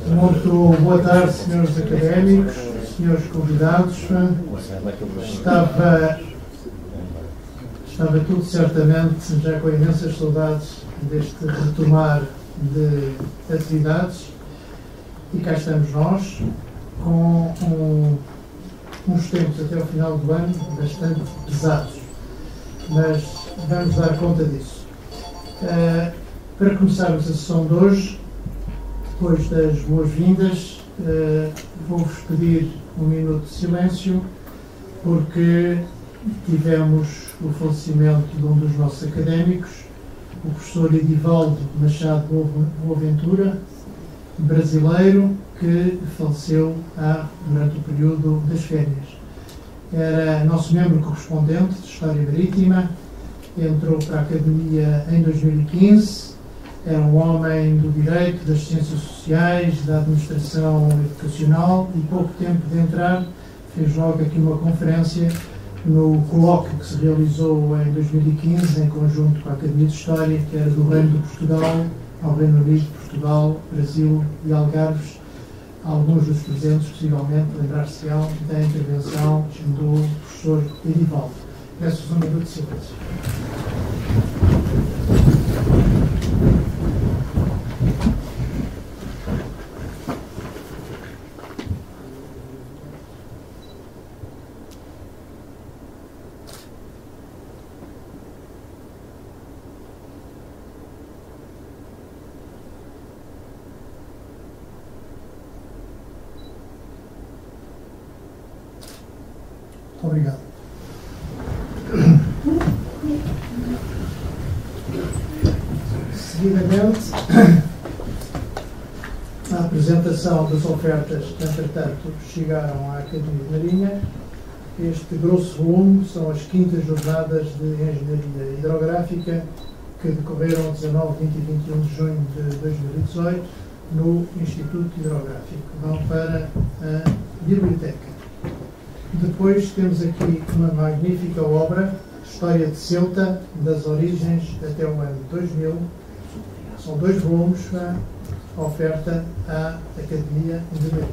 Muito boa tarde, senhores académicos, senhores convidados. Estava tudo certamente já com imensas saudades deste retomar de atividades e cá estamos nós com uns tempos até o final do ano bastante pesados, mas vamos dar conta disso. Para começarmos a sessão de hoje, depois das boas-vindas, vou-vos pedir um minuto de silêncio, porque tivemos o falecimento de um dos nossos académicos, o professor Edivaldo Machado Boaventura, brasileiro, que faleceu durante o período das férias. Era nosso membro correspondente de História Marítima, entrou para a Academia em 2015, era um homem do direito, das ciências sociais, da administração educacional e pouco tempo de entrar fez logo aqui uma conferência no colóquio que se realizou em 2015 em conjunto com a Academia de História, que era do Reino de Portugal ao Reino Unido, Portugal, Brasil e Algarves. Alguns dos presentes, possivelmente, lembrar-se-ão da intervenção do professor Edivaldo. Peço-vos um minuto de silêncio. Obrigado. Seguidamente, a apresentação das ofertas que, entretanto, chegaram à Academia de Marinha. Este grosso volume são as 5ª Jornadas de Engenharia Hidrográfica que decorreram a 19, 20 e 21 de junho de 2018 no Instituto Hidrográfico. Vão para a biblioteca. Depois temos aqui uma magnífica obra, História de Ceuta, das origens até o ano 2000. São 2 volumes, a oferta à Academia de Marinha.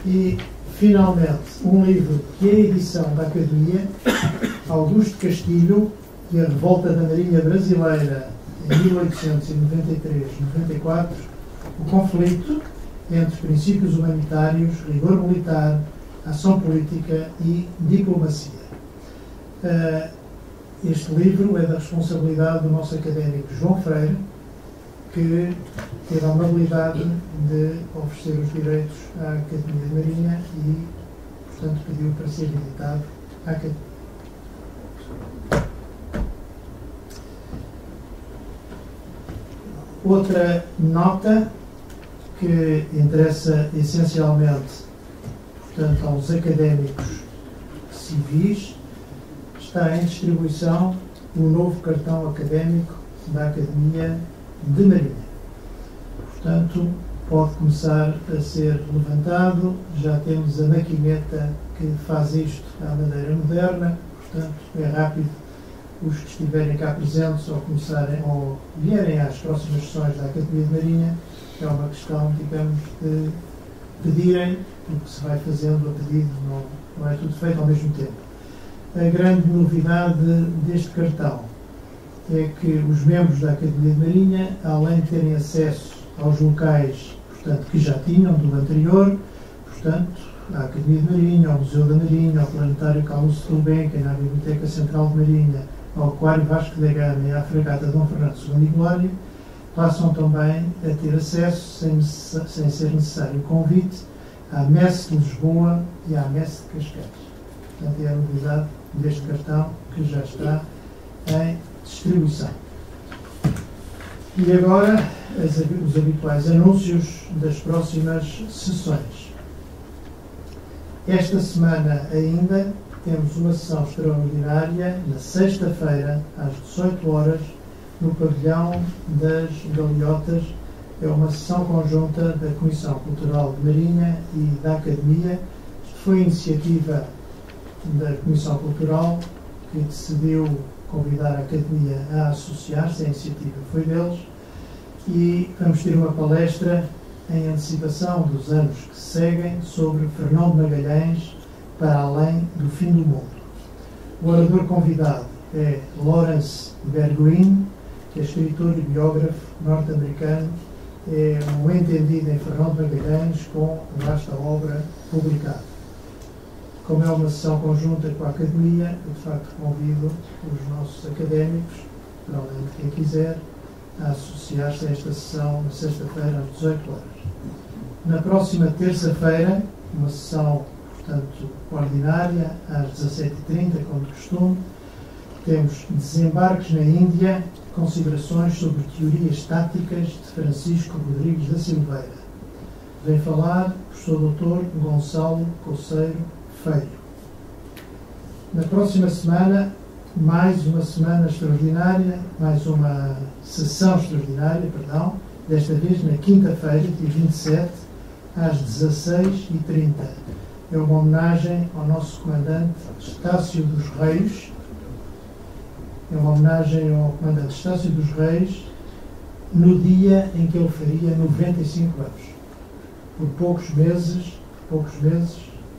E, finalmente, um livro que é a edição da Academia, Augusto Castilho e a Revolta da Marinha Brasileira em 1893-94, o conflito entre princípios humanitários, rigor militar, ação política e diplomacia. Este livro é da responsabilidade do nosso académico João Freire, que teve a amabilidade de oferecer os direitos à Academia de Marinha e, portanto, pediu para ser editado à Academia. Outra nota que interessa essencialmente, portanto, aos académicos civis, está em distribuição o novo cartão académico da Academia de Marinha. Portanto, pode começar a ser levantado. Já temos a maquineta que faz isto à maneira moderna, portanto, é rápido. Os que estiverem cá presentes ou começarem ou vierem às próximas sessões da Academia de Marinha, é uma questão, digamos, de pedirem, porque se vai fazendo a pedido, não é tudo feito ao mesmo tempo. A grande novidade deste cartão é que os membros da Academia de Marinha, além de terem acesso aos locais, portanto, que já tinham do anterior, portanto, à Academia de Marinha, ao Museu da Marinha, ao Planetário Carlos de Gulbenkian, à Biblioteca Central de Marinha, ao Aquário Vasco da Gama e à Fragata Dom Fernando II e Glória, passam também a ter acesso, sem ser necessário convite, à Messe de Lisboa e à Messe de Cascais. Portanto, é a novidade deste cartão que já está em distribuição. E agora, os habituais anúncios das próximas sessões. Esta semana ainda temos uma sessão extraordinária, na sexta-feira, às 18 horas, no pavilhão das Galiotas. É uma sessão conjunta da Comissão Cultural de Marinha e da Academia. Foi iniciativa da Comissão Cultural, que decidiu convidar a Academia a associar-se. A iniciativa foi deles. E vamos ter uma palestra em antecipação dos anos que seguem sobre Fernão de Magalhães para além do fim do mundo. O orador convidado é Lawrence Bergreen, que é escritor e biógrafo norte-americano, é um entendido em Fernão de Magalhães com vasta obra publicada. Como é uma sessão conjunta com a Academia, eu de facto convido os nossos académicos, para além de quem quiser, a associar-se a esta sessão na sexta-feira às 18 horas. Na próxima terça-feira, uma sessão, portanto, ordinária, às 17h30, como de costume, temos Desembarques na Índia, considerações sobre teorias táticas de Francisco Rodrigues da Silveira. Vem falar o professor Dr. Gonçalo Coceiro Feio. Na próxima semana, mais uma semana extraordinária, mais uma sessão extraordinária, perdão, desta vez na quinta-feira, dia 27, às 16h30. É uma homenagem ao nosso comandante Estácio dos Reis. É uma homenagem ao comandante Estácio dos Reis no dia em que ele faria 95 anos. Por poucos meses,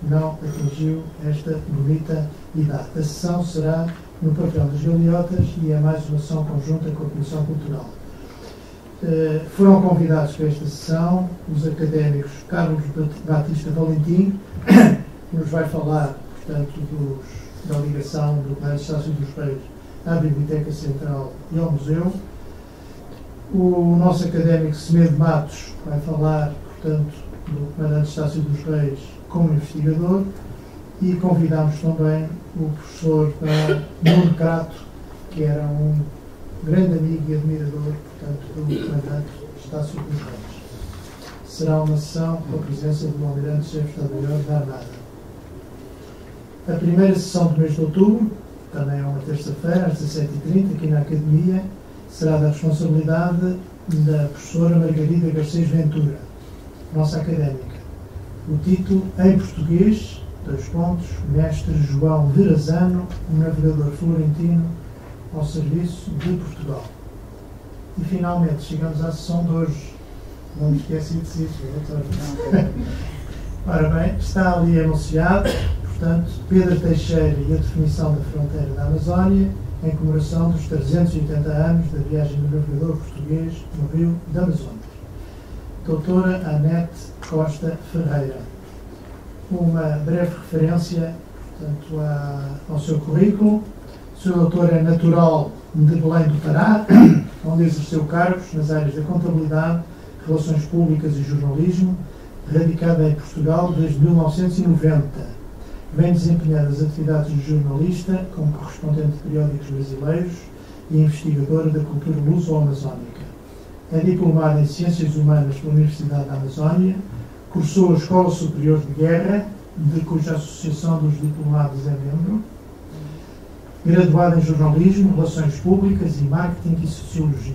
não atingiu esta bonita idade. A sessão será no pavilhão das Galiotas e é mais uma sessão conjunta com a Comissão Cultural. Foram convidados para esta sessão os académicos Carlos Batista Valentim, que nos vai falar, portanto, da ligação do comandante Estácio dos Reis à Biblioteca Central e ao Museu. O nosso académico Semedo Matos vai falar, portanto, do comandante Estácio dos Reis como investigador, e convidamos também o professor Nuno Crato, que era um grande amigo e admirador, portanto, do comandante Estácio dos Reis. Será uma sessão com a presença do Almirante-Chefe de Estado-Maior da Armada. A primeira sessão do mês de outubro, também é uma terça-feira, às 17h30, aqui na Academia, será da responsabilidade da professora Margarida Garcês Ventura, nossa académica. O título, em português, Mestre João Verasano, um navegador florentino ao serviço de Portugal. E finalmente chegamos à sessão de hoje. Não me esqueci de si, doutor. Ora bem, está ali anunciado, portanto, Pedro Teixeira e a definição da fronteira da Amazónia, em comemoração dos 380 anos da viagem do navegador português no Rio da Amazônia. Doutora Anete Costa Ferreira. Uma breve referência, portanto, ao seu currículo. O Sr. doutor é natural de Belém do Pará, onde exerceu cargos nas áreas da contabilidade, relações públicas e jornalismo, radicada em Portugal desde 1990. Vem desempenhando as atividades de jornalista como correspondente de periódicos brasileiros e investigadora da cultura luso-amazónica. É diplomada em Ciências Humanas pela Universidade da Amazónia, cursou a Escola Superior de Guerra, de cuja Associação dos Diplomados é membro, graduada em Jornalismo, Relações Públicas e Marketing e Sociologia.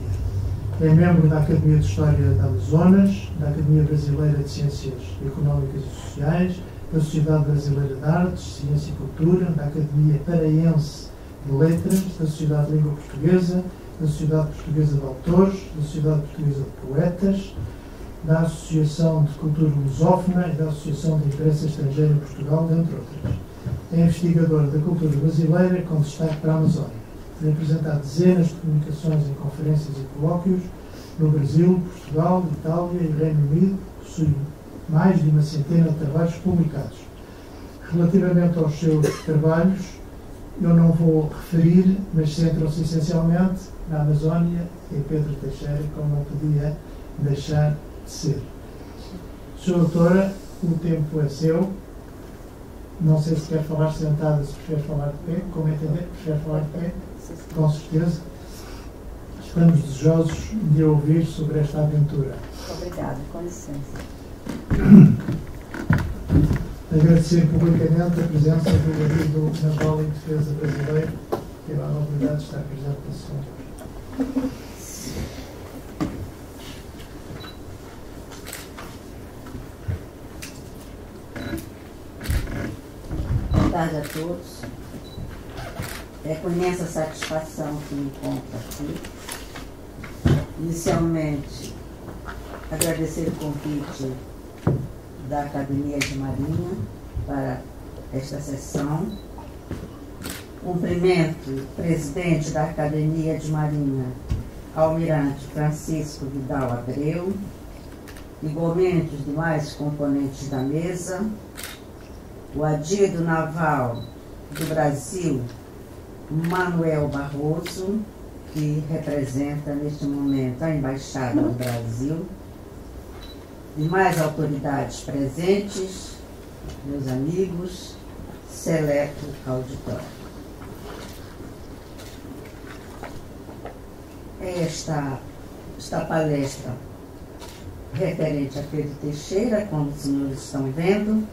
É membro da Academia de História da Amazonas, da Academia Brasileira de Ciências Económicas e Sociais, da Sociedade Brasileira de Artes, Ciência e Cultura, da Academia Paraense de Letras, da Sociedade de Língua Portuguesa, da Sociedade Portuguesa de Autores, da Sociedade Portuguesa de Poetas, da Associação de Cultura Lusófona e da Associação de Imprensa Estrangeira em Portugal, entre outras. É investigador da cultura brasileira, com destaque para a Amazónia. Tem apresentado dezenas de comunicações em conferências e colóquios no Brasil, Portugal, Itália e Reino Unido. Possui mais de uma centena de trabalhos publicados. Relativamente aos seus trabalhos, eu não vou referir, mas centram-se essencialmente na Amazónia e Pedro Teixeira, como não podia deixar de ser. Sra. Doutora, o tempo é seu. Não sei se quer falar sentada, se prefere falar de pé. Como entender? Prefere falar de pé? Com certeza. Estamos desejosos de ouvir sobre esta aventura. Obrigada, com licença. agradecer publicamente a presença do marido na Escola em Defesa Brasileiro, que teve a novidade de estar presente nesse assunto. Boa tarde a todos. É com imensa satisfação que me encontro aqui. Inicialmente, agradecer o convite da Academia de Marinha para esta sessão. Cumprimento o presidente da Academia de Marinha, Almirante Francisco Vidal Abreu, igualmente os demais componentes da mesa, o adido naval do Brasil, Manuel Barroso, que representa neste momento a Embaixada do Brasil, demais autoridades presentes, meus amigos, seleto auditório. Esta palestra referente a Pedro Teixeira, como os senhores estão vendo,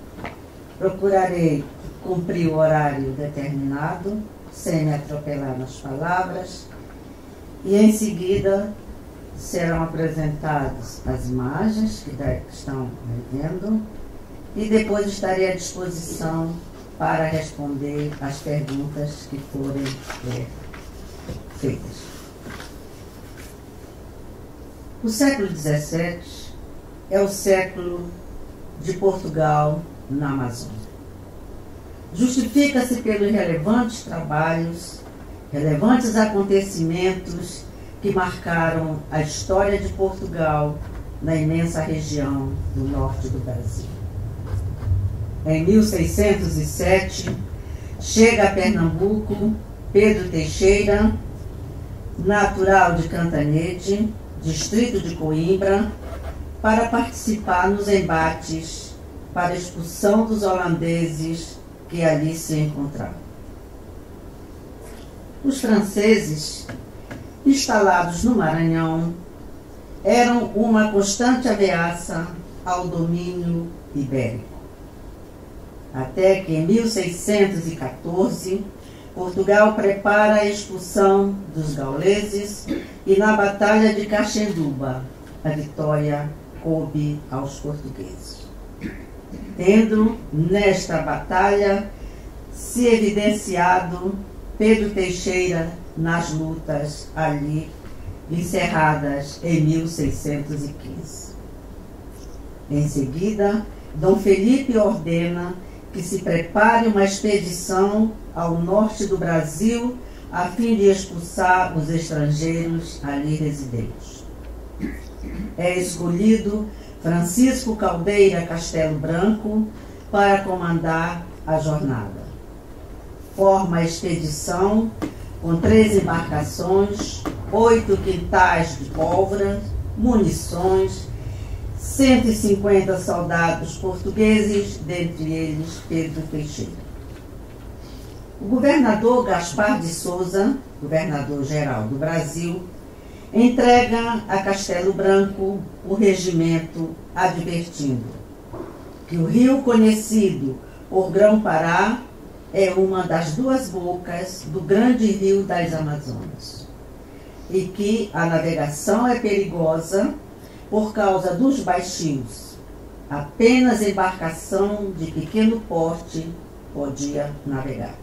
procurarei cumprir o horário determinado, sem me atropelar nas palavras, e em seguida serão apresentadas as imagens que estão vendo, e depois estarei à disposição para responder as perguntas que forem feitas. O século XVII é o século de Portugal na Amazônia. Justifica-se pelos relevantes trabalhos, relevantes acontecimentos que marcaram a história de Portugal na imensa região do norte do Brasil. Em 1607, chega a Pernambuco Pedro Teixeira, natural de Cantanhede, distrito de Coimbra, para participar nos embates para a expulsão dos holandeses que ali se encontravam. Os franceses, instalados no Maranhão, eram uma constante ameaça ao domínio ibérico. Até que, em 1614, Portugal prepara a expulsão dos gauleses e, na Batalha de Caxenduba, a vitória coube aos portugueses. Tendo, nesta batalha, se evidenciado Pedro Teixeira nas lutas ali encerradas em 1615. Em seguida, Dom Felipe ordena que se prepare uma expedição ao norte do Brasil a fim de expulsar os estrangeiros ali residentes. É escolhido Francisco Caldeira Castelo Branco para comandar a jornada. Forma a expedição com 3 embarcações, 8 quintais de pólvora, munições, 150 soldados portugueses, dentre eles Pedro Teixeira. O governador Gaspar de Souza, governador-geral do Brasil, entrega a Castelo Branco o regimento, advertindo que o rio conhecido por Grão-Pará é uma das 2 bocas do grande rio das Amazonas e que a navegação é perigosa por causa dos baixios. Apenas embarcação de pequeno porte podia navegar.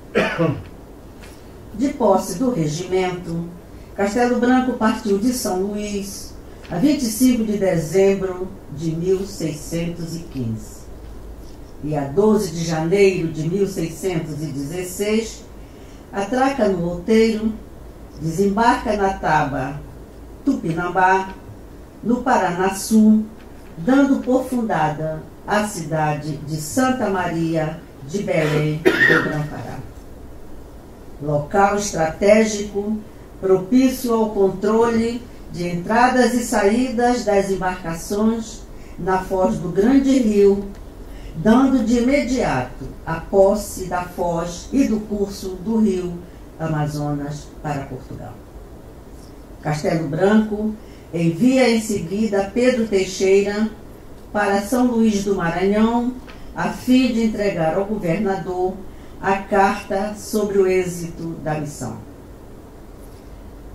De posse do regimento, Castelo Branco partiu de São Luís a 25 de dezembro de 1615. E a 12 de janeiro de 1616, atraca no Outeiro, desembarca na Taba Tupinambá, no Paranaçu, dando por fundada a cidade de Santa Maria de Belém do Grão-Pará. Local estratégico, propício ao controle de entradas e saídas das embarcações na foz do Grande Rio, dando de imediato a posse da foz e do curso do rio Amazonas para Portugal. Castelo Branco envia em seguida Pedro Teixeira para São Luís do Maranhão a fim de entregar ao governador a carta sobre o êxito da missão.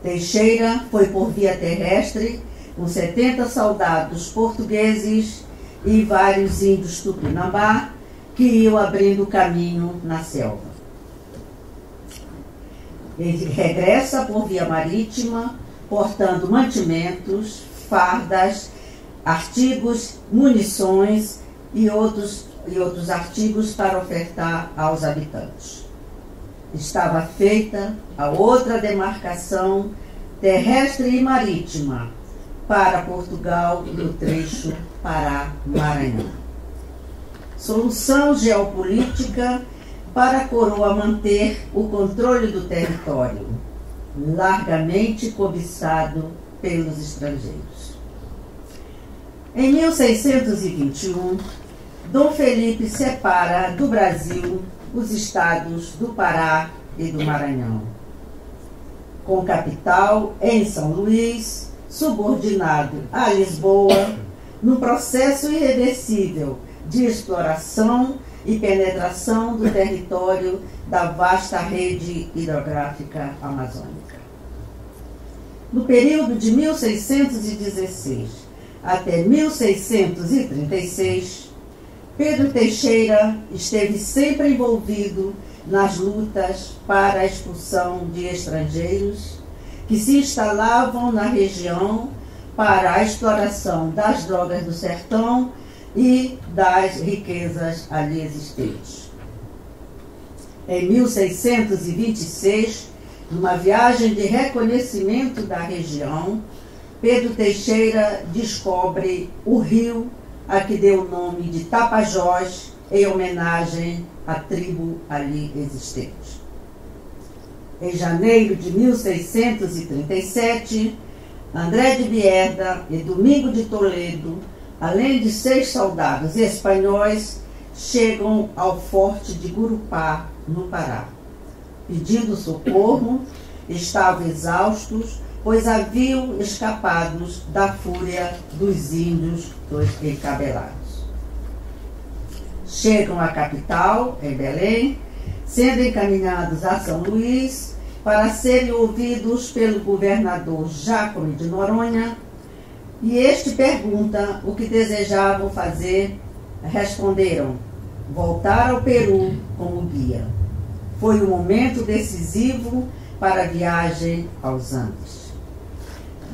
Teixeira foi por via terrestre com 70 soldados portugueses e vários índios tupinambá que iam abrindo caminho na selva. Ele regressa por via marítima, portando mantimentos, fardas, artigos, munições e outros artigos para ofertar aos habitantes. Estava feita a outra demarcação terrestre e marítima para Portugal no trecho Pará-Maranhão. Solução geopolítica para a coroa manter o controle do território, largamente cobiçado pelos estrangeiros. Em 1621, Dom Felipe separa do Brasil os estados do Pará e do Maranhão, com capital em São Luís, subordinado a Lisboa, num processo irreversível de exploração e penetração do território da vasta rede hidrográfica amazônica. No período de 1616 até 1636, Pedro Teixeira esteve sempre envolvido nas lutas para a expulsão de estrangeiros que se instalavam na região para a exploração das drogas do sertão e das riquezas ali existentes. Em 1626, numa viagem de reconhecimento da região, Pedro Teixeira descobre o rio a que deu o nome de Tapajós, em homenagem à tribo ali existente. Em janeiro de 1637, André de Bierda e Domingo de Toledo, além de 6 soldados espanhóis, chegam ao forte de Gurupá, no Pará. Pedindo socorro, estavam exaustos, pois haviam escapado da fúria dos índios dos encabelados. Chegam à capital, em Belém, sendo encaminhados a São Luís para serem ouvidos pelo governador Jácome de Noronha, e este pergunta o que desejavam fazer. Responderam: voltar ao Peru como guia. Foi um momento decisivo para a viagem aos Andes.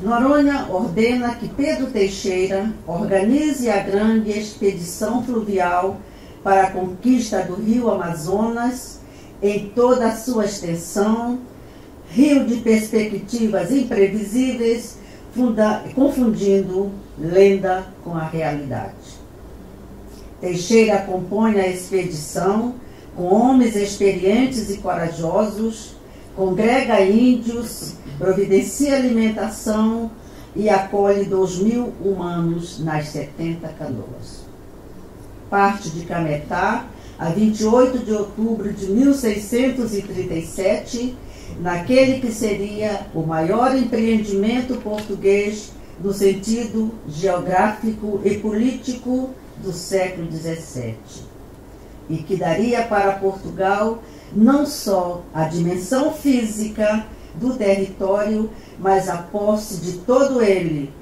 Noronha ordena que Pedro Teixeira organize a grande expedição fluvial para a conquista do rio Amazonas em toda a sua extensão, rio de perspectivas imprevisíveis, confundindo lenda com a realidade. Teixeira compõe a expedição com homens experientes e corajosos, congrega índios, providencia alimentação e acolhe 2.000 humanos nas 70 canoas. Parte de Cametá, a 28 de outubro de 1637, naquele que seria o maior empreendimento português no sentido geográfico e político do século XVII, e que daria para Portugal não só a dimensão física do território, mas a posse de todo ele,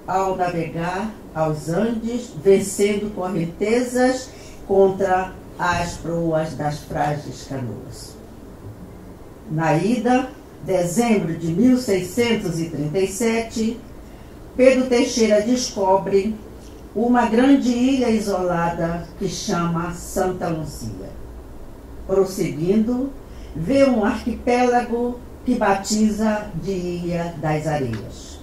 ao navegar aos Andes, vencendo correntezas contra as proas das frágeis canoas. Na ida, dezembro de 1637, Pedro Teixeira descobre uma grande ilha isolada que chama Santa Luzia. Prosseguindo, vê um arquipélago que batiza de Ilha das Areias.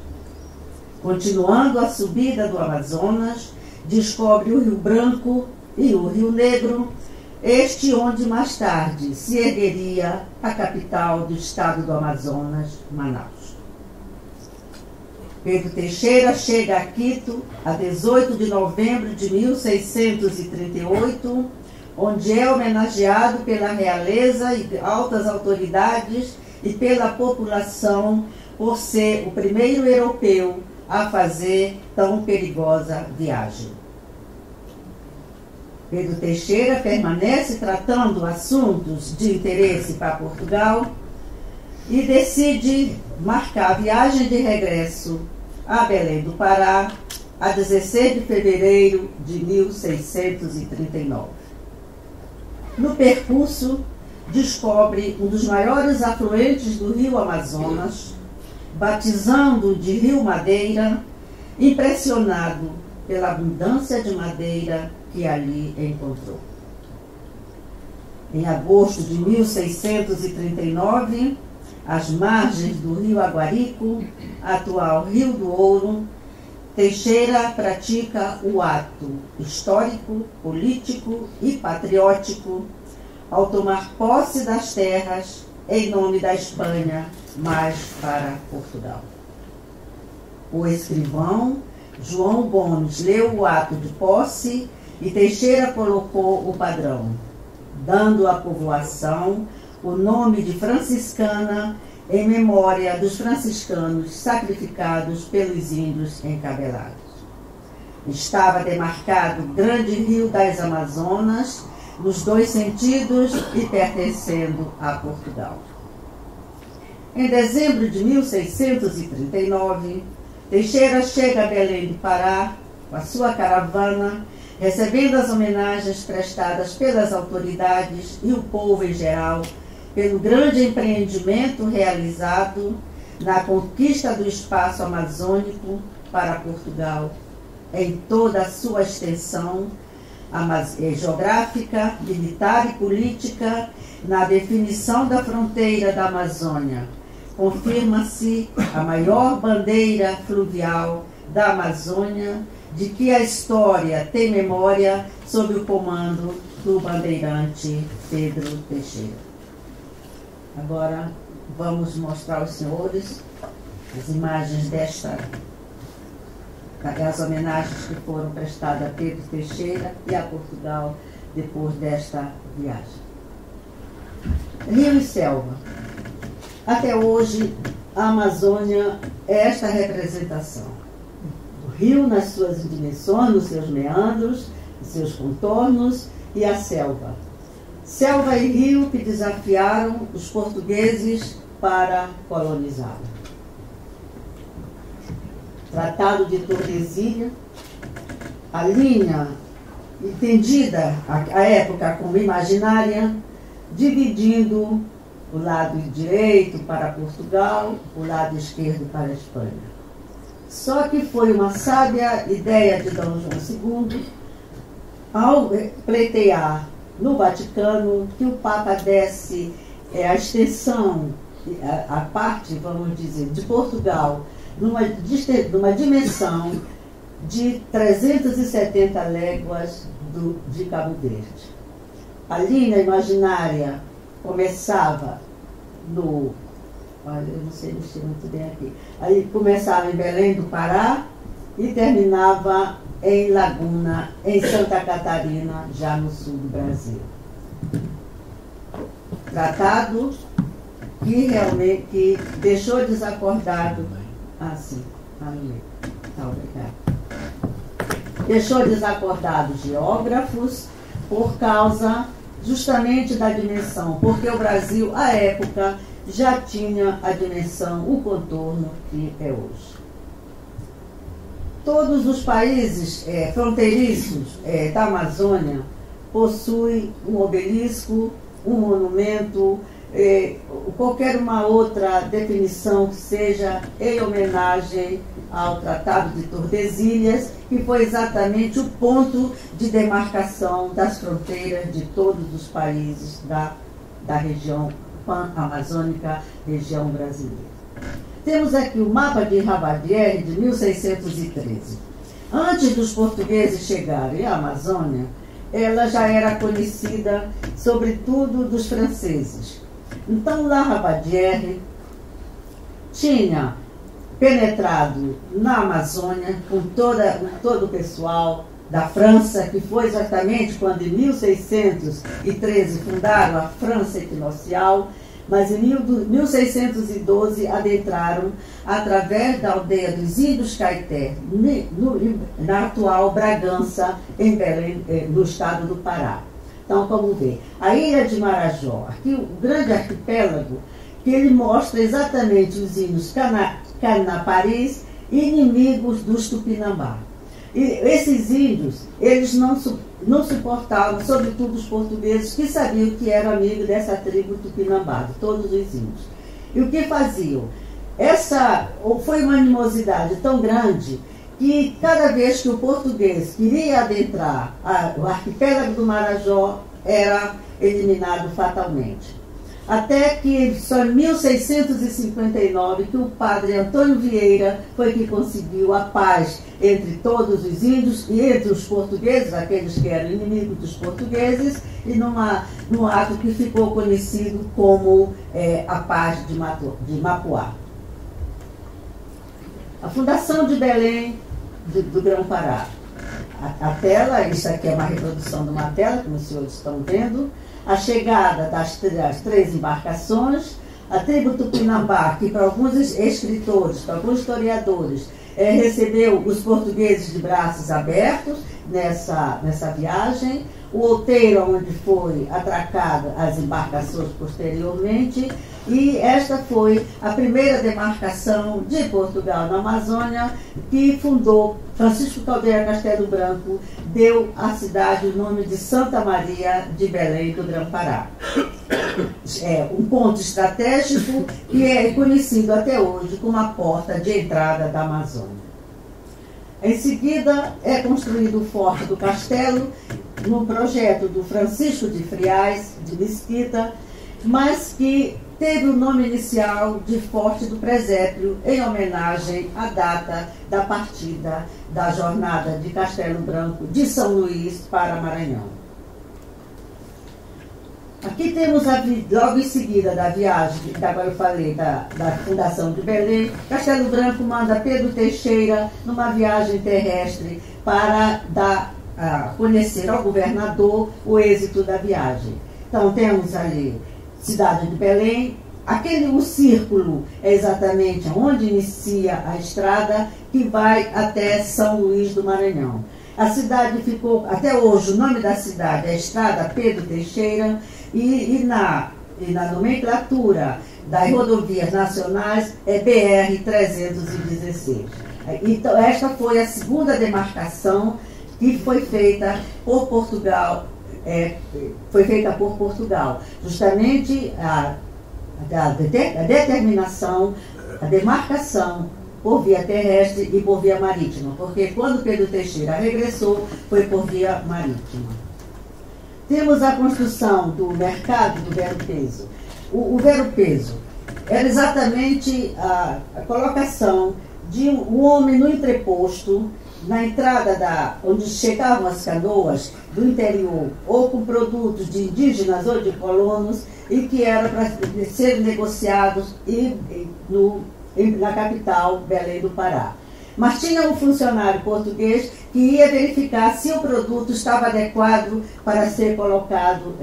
Continuando a subida do Amazonas, descobre o Rio Branco e o Rio Negro, este onde mais tarde se ergueria a capital do estado do Amazonas, Manaus. Pedro Teixeira chega a Quito a 18 de novembro de 1638, onde é homenageado pela realeza e altas autoridades e pela população por ser o primeiro europeu a fazer tão perigosa viagem. Pedro Teixeira permanece tratando assuntos de interesse para Portugal e decide marcar a viagem de regresso a Belém do Pará a 16 de fevereiro de 1639. No percurso, descobre um dos maiores afluentes do rio Amazonas, batizando de Rio Madeira, impressionado pela abundância de madeira que ali encontrou. Em agosto de 1639, às margens do rio Aguarico, atual Rio do Ouro, Teixeira pratica o ato histórico, político e patriótico ao tomar posse das terras em nome da Espanha, mas para Portugal. O escrivão João Gomes leu o ato de posse e Teixeira colocou o padrão, dando à povoação o nome de franciscana em memória dos franciscanos sacrificados pelos índios encabelados. Estava demarcado o grande rio das Amazonas, nos dois sentidos e pertencendo a Portugal. Em dezembro de 1639, Teixeira chega a Belém do Pará com a sua caravana, recebendo as homenagens prestadas pelas autoridades e o povo em geral pelo grande empreendimento realizado na conquista do espaço amazônico para Portugal, em toda a sua extensão geográfica, militar e política, na definição da fronteira da Amazônia. Confirma-se a maior bandeira fluvial da Amazônia, de que a história tem memória sob o comando do bandeirante Pedro Teixeira. Agora vamos mostrar aos senhores as imagens as homenagens que foram prestadas a Pedro Teixeira e a Portugal depois desta viagem. Rio e selva. Até hoje, a Amazônia é esta representação. O rio nas suas dimensões, nos seus meandros, nos seus contornos, e a selva. Selva e rio que desafiaram os portugueses para colonizá-la. Tratado de Tordesilhas, a linha entendida à época como imaginária, dividindo o lado direito para Portugal, o lado esquerdo para a Espanha. Só que foi uma sábia ideia de Dom João II, ao pleitear no Vaticano que o Papa desse a extensão, a parte, vamos dizer, de Portugal, numa dimensão de 370 léguas de Cabo Verde. A linha imaginária começava no... Olha, eu não sei mexer muito bem aqui. Aí começava em Belém do Pará e terminava em Laguna, em Santa Catarina, já no sul do Brasil. Tratado que realmente deixou desacordado... sim. Obrigado. Deixou desacordados geógrafos por causa justamente da dimensão, porque o Brasil, à época, já tinha a dimensão, o contorno que é hoje. Todos os países fronteiriços da Amazônia possuem um obelisco, um monumento, qualquer uma outra definição que seja em homenagem ao Tratado de Tordesilhas, que foi exatamente o ponto de demarcação das fronteiras de todos os países da região pan-amazônica, região brasileira. Temos aqui o mapa de Ravadier de 1613. Antes dos portugueses chegarem à Amazônia, ela já era conhecida, sobretudo, dos franceses. Então, La Ravadier tinha penetrado na Amazônia com todo o pessoal da França, que foi exatamente quando, em 1613, fundaram a França Equinocial, mas em 1612 adentraram através da aldeia dos Índios Caeté, na atual Bragança, em Belém, no estado do Pará. Então, como vê, a ilha de Marajó, aqui o grande arquipélago, que ele mostra exatamente os índios canaparis, inimigos dos Tupinambá. E esses índios, eles não suportavam, sobretudo os portugueses, que sabiam que era amigo dessa tribo Tupinambá, de todos os índios. E o que faziam? Foi uma animosidade tão grande que cada vez que o português queria adentrar o arquipélago do Marajó, era eliminado fatalmente. Até que só em 1659 que o padre Antônio Vieira foi que conseguiu a paz entre todos os índios e entre os portugueses, aqueles que eram inimigos dos portugueses, e num ato que ficou conhecido como a paz de Mapuá. A fundação de Belém do Grão-Pará. A tela, isso aqui é uma reprodução de uma tela, como os senhores estão vendo. A chegada das 3 embarcações, a tribo Tupinambá, que para alguns escritores, para alguns historiadores, recebeu os portugueses de braços abertos nessa viagem, o outeiro onde foi atracada as embarcações posteriormente, e esta foi a primeira demarcação de Portugal na Amazônia, que fundou Francisco Caldeira Castelo Branco, deu à cidade o nome de Santa Maria de Belém do Grão-Pará. É um ponto estratégico que é conhecido até hoje como a porta de entrada da Amazônia. Em seguida, é construído o Forte do Castelo, num projeto do Francisco de Friais, de Mesquita, mas que teve o nome inicial de Forte do Presépio, em homenagem à data da partida da jornada de Castelo Branco de São Luís para Maranhão. Aqui temos, logo em seguida da viagem, que agora eu falei, da fundação de Belém, Castelo Branco manda Pedro Teixeira numa viagem terrestre para conhecer ao governador o êxito da viagem. Então temos ali cidade de Belém, o círculo é exatamente onde inicia a estrada que vai até São Luís do Maranhão. A cidade ficou, até hoje, o nome da cidade é Estrada Pedro Teixeira, e na nomenclatura das rodovias nacionais é BR-316. Então, esta foi a segunda demarcação que foi feita por Portugal, justamente a determinação, a demarcação por via terrestre e por via marítima, porque quando Pedro Teixeira regressou, foi por via marítima. Temos a construção do mercado do Vero-Peso. O Vero-Peso era exatamente a colocação de um homem no entreposto, na entrada onde chegavam as canoas do interior, ou com produtos de indígenas ou de colonos, e que era para ser negociados na capital, Belém do Pará. Mas tinha um funcionário português que ia verificar se o produto estava adequado para ser colocado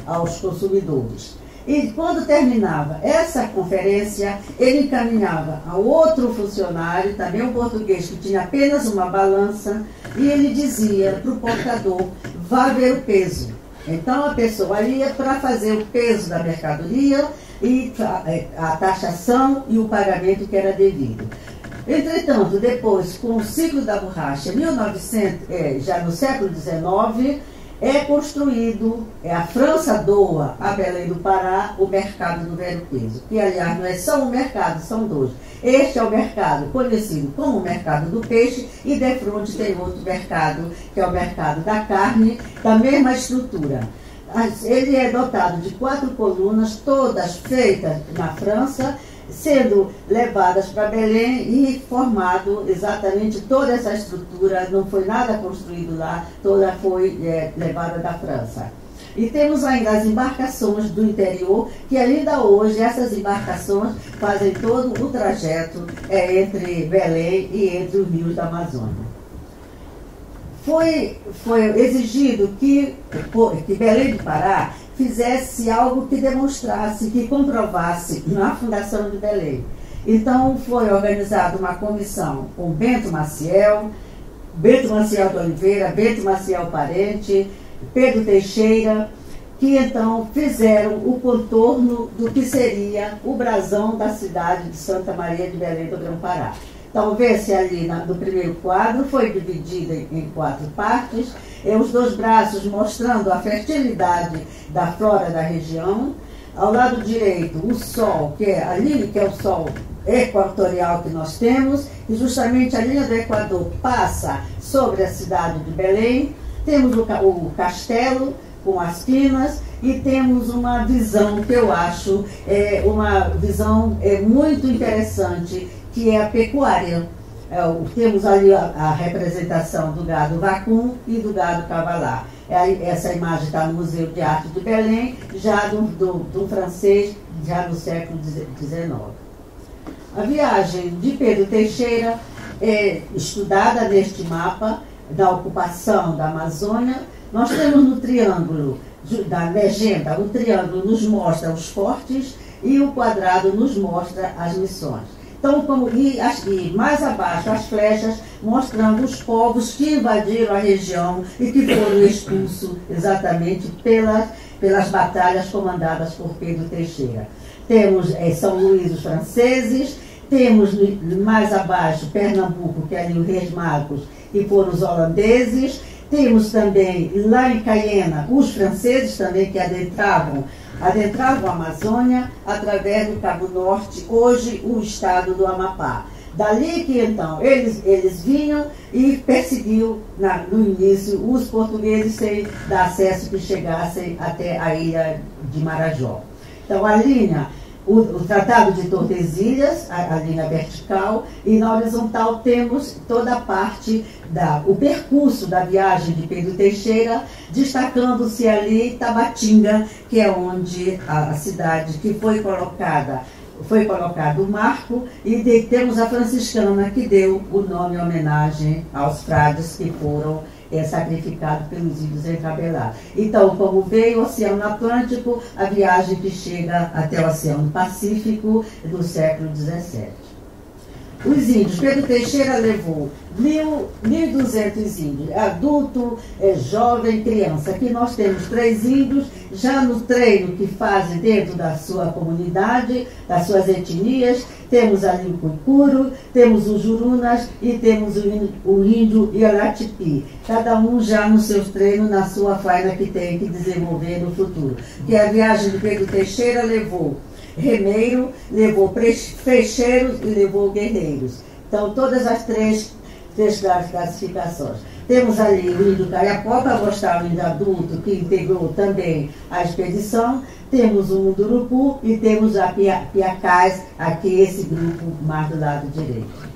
aos consumidores. E quando terminava essa conferência, ele encaminhava a outro funcionário, também um português, que tinha apenas uma balança, e ele dizia para o portador: vá ver o peso. Então a pessoa ia para fazer o peso da mercadoria e a taxação e o pagamento que era devido. Entretanto, depois, com o ciclo da borracha, já no século XIX, é construído, a França doa a Belém do Pará o mercado do Vero-Peso, que aliás não é só um mercado, são dois. Este é o mercado conhecido como o mercado do peixe, e de frente tem outro mercado, que é o mercado da carne, da mesma estrutura. Ele é dotado de 4 colunas, todas feitas na França, sendo levadas para Belém e formado exatamente toda essa estrutura. Não foi nada construído lá, toda foi levada da França. E temos ainda as embarcações do interior, que ainda hoje essas embarcações fazem todo o trajeto entre Belém e entre os rios da Amazônia. Foi exigido que Belém do Pará fizesse algo que demonstrasse, que comprovasse a fundação de Belém. Então foi organizada uma comissão com Bento Maciel de Oliveira, Bento Maciel Parente, Pedro Teixeira, que então fizeram o contorno do que seria o brasão da cidade de Santa Maria de Belém do Grão-Pará. Então, vê-se ali no primeiro quadro, foi dividida em 4 partes, os 2 braços mostrando a fertilidade da flora da região. Ao lado direito, o sol, que é o sol equatorial que nós temos, e justamente a linha do Equador passa sobre a cidade de Belém. Temos o castelo com as quinas e temos uma visão que eu acho uma visão muito interessante, que é a pecuária. Temos ali a representação do gado vacum e do gado cavalar. Essa imagem está no Museu de Arte de Belém, já do francês, já no século XIX. A viagem de Pedro Teixeira é estudada neste mapa da ocupação da Amazônia. Nós temos no triângulo da legenda, o triângulo nos mostra os fortes e o quadrado nos mostra as missões. Então, e mais abaixo, as flechas mostrando os povos que invadiram a região e que foram expulsos exatamente pelas batalhas comandadas por Pedro Teixeira. Temos São Luís os franceses, temos mais abaixo Pernambuco, que é ali o Reis Magos, que foram os holandeses. Temos também lá em Cayena os franceses também que adentravam a Amazônia através do Cabo Norte, hoje o estado do Amapá. Dali que então eles vinham e perseguiam no início os portugueses sem dar acesso que chegassem até a ilha de Marajó. Então a linha, o Tratado de Tordesilhas, a linha vertical, e na horizontal temos toda a parte o percurso da viagem de Pedro Teixeira, destacando-se ali Tabatinga, que é onde a cidade que foi colocado o marco, e temos a franciscana que deu o nome em homenagem aos frades que foram sacrificados pelos índios encabelados. Então, como veio o Oceano Atlântico, a viagem que chega até o Oceano Pacífico do século XVII. Os índios, Pedro Teixeira levou 1.200 índios, adulto, jovem, criança. Aqui nós temos 3 índios, já no treino que fazem dentro da sua comunidade, das suas etnias. Temos ali o Cuicuro, temos os Jurunas e temos o índio Ialatipi. Cada um já nos seus treinos, na sua faina que tem que desenvolver no futuro. Que a viagem de Pedro Teixeira levou remeiro, levou freixeiros e levou guerreiros. Então, todas as três classificações. Temos ali o índio Caiapó, para mostrar o índio adulto, que integrou também a expedição. Temos o Mundurupu e temos a Piacás, aqui esse grupo mais do lado direito.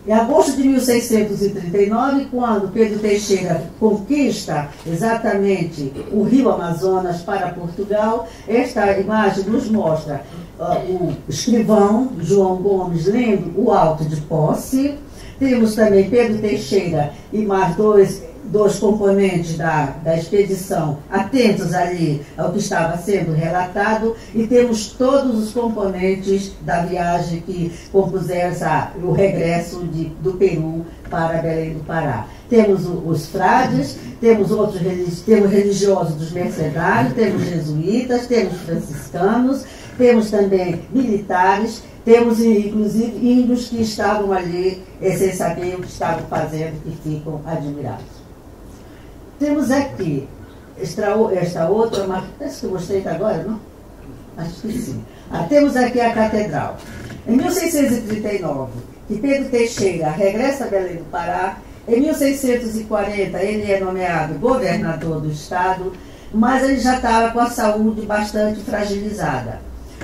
Em agosto de 1639, quando Pedro Teixeira conquista exatamente o rio Amazonas para Portugal, esta imagem nos mostra o escrivão João Gomes lendo o auto de posse. Temos também Pedro Teixeira e mais dois componentes da expedição atentos ali ao que estava sendo relatado, e temos todos os componentes da viagem que compuseram o regresso do Peru para Belém do Pará. Temos os frades, temos religiosos dos mercenários, temos jesuítas, temos franciscanos, temos também militares, temos inclusive índios que estavam ali sem saber o que estavam fazendo e ficam admirados. Temos aqui esta outra, acho que eu mostrei agora, não? Acho que sim. Temos aqui a catedral. Em 1639, que Pedro Teixeira regressa a Belém do Pará. Em 1640, ele é nomeado governador do estado, mas ele já estava com a saúde bastante fragilizada.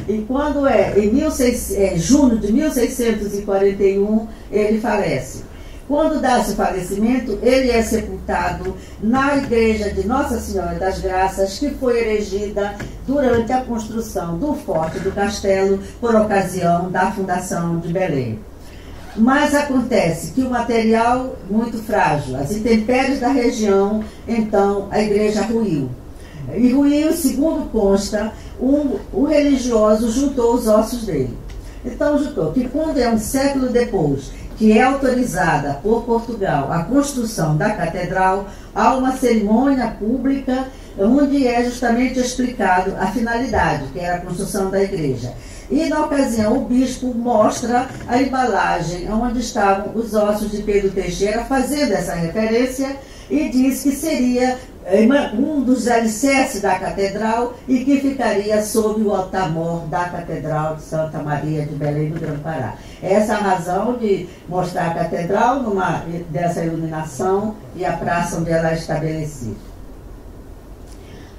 E quando em junho de 1641, ele falece. Quando dá-se o falecimento, ele é sepultado na igreja de Nossa Senhora das Graças, que foi erigida durante a construção do forte do castelo, por ocasião da fundação de Belém. Mas acontece que o material muito frágil, as intempéries da região, então a igreja ruiu. E ruiu, segundo consta, o religioso juntou os ossos dele. Então juntou que quando é um século depois que é autorizada por Portugal a construção da catedral, há uma cerimônia pública onde é justamente explicado a finalidade, que era a construção da igreja. E, na ocasião, o bispo mostra a embalagem onde estavam os ossos de Pedro Teixeira, fazendo essa referência, e diz que seria um dos alicerces da catedral e que ficaria sob o altar-mor da Catedral de Santa Maria de Belém do Grão-Pará. Essa é a razão de mostrar a catedral dessa iluminação e a praça onde ela é estabelecida.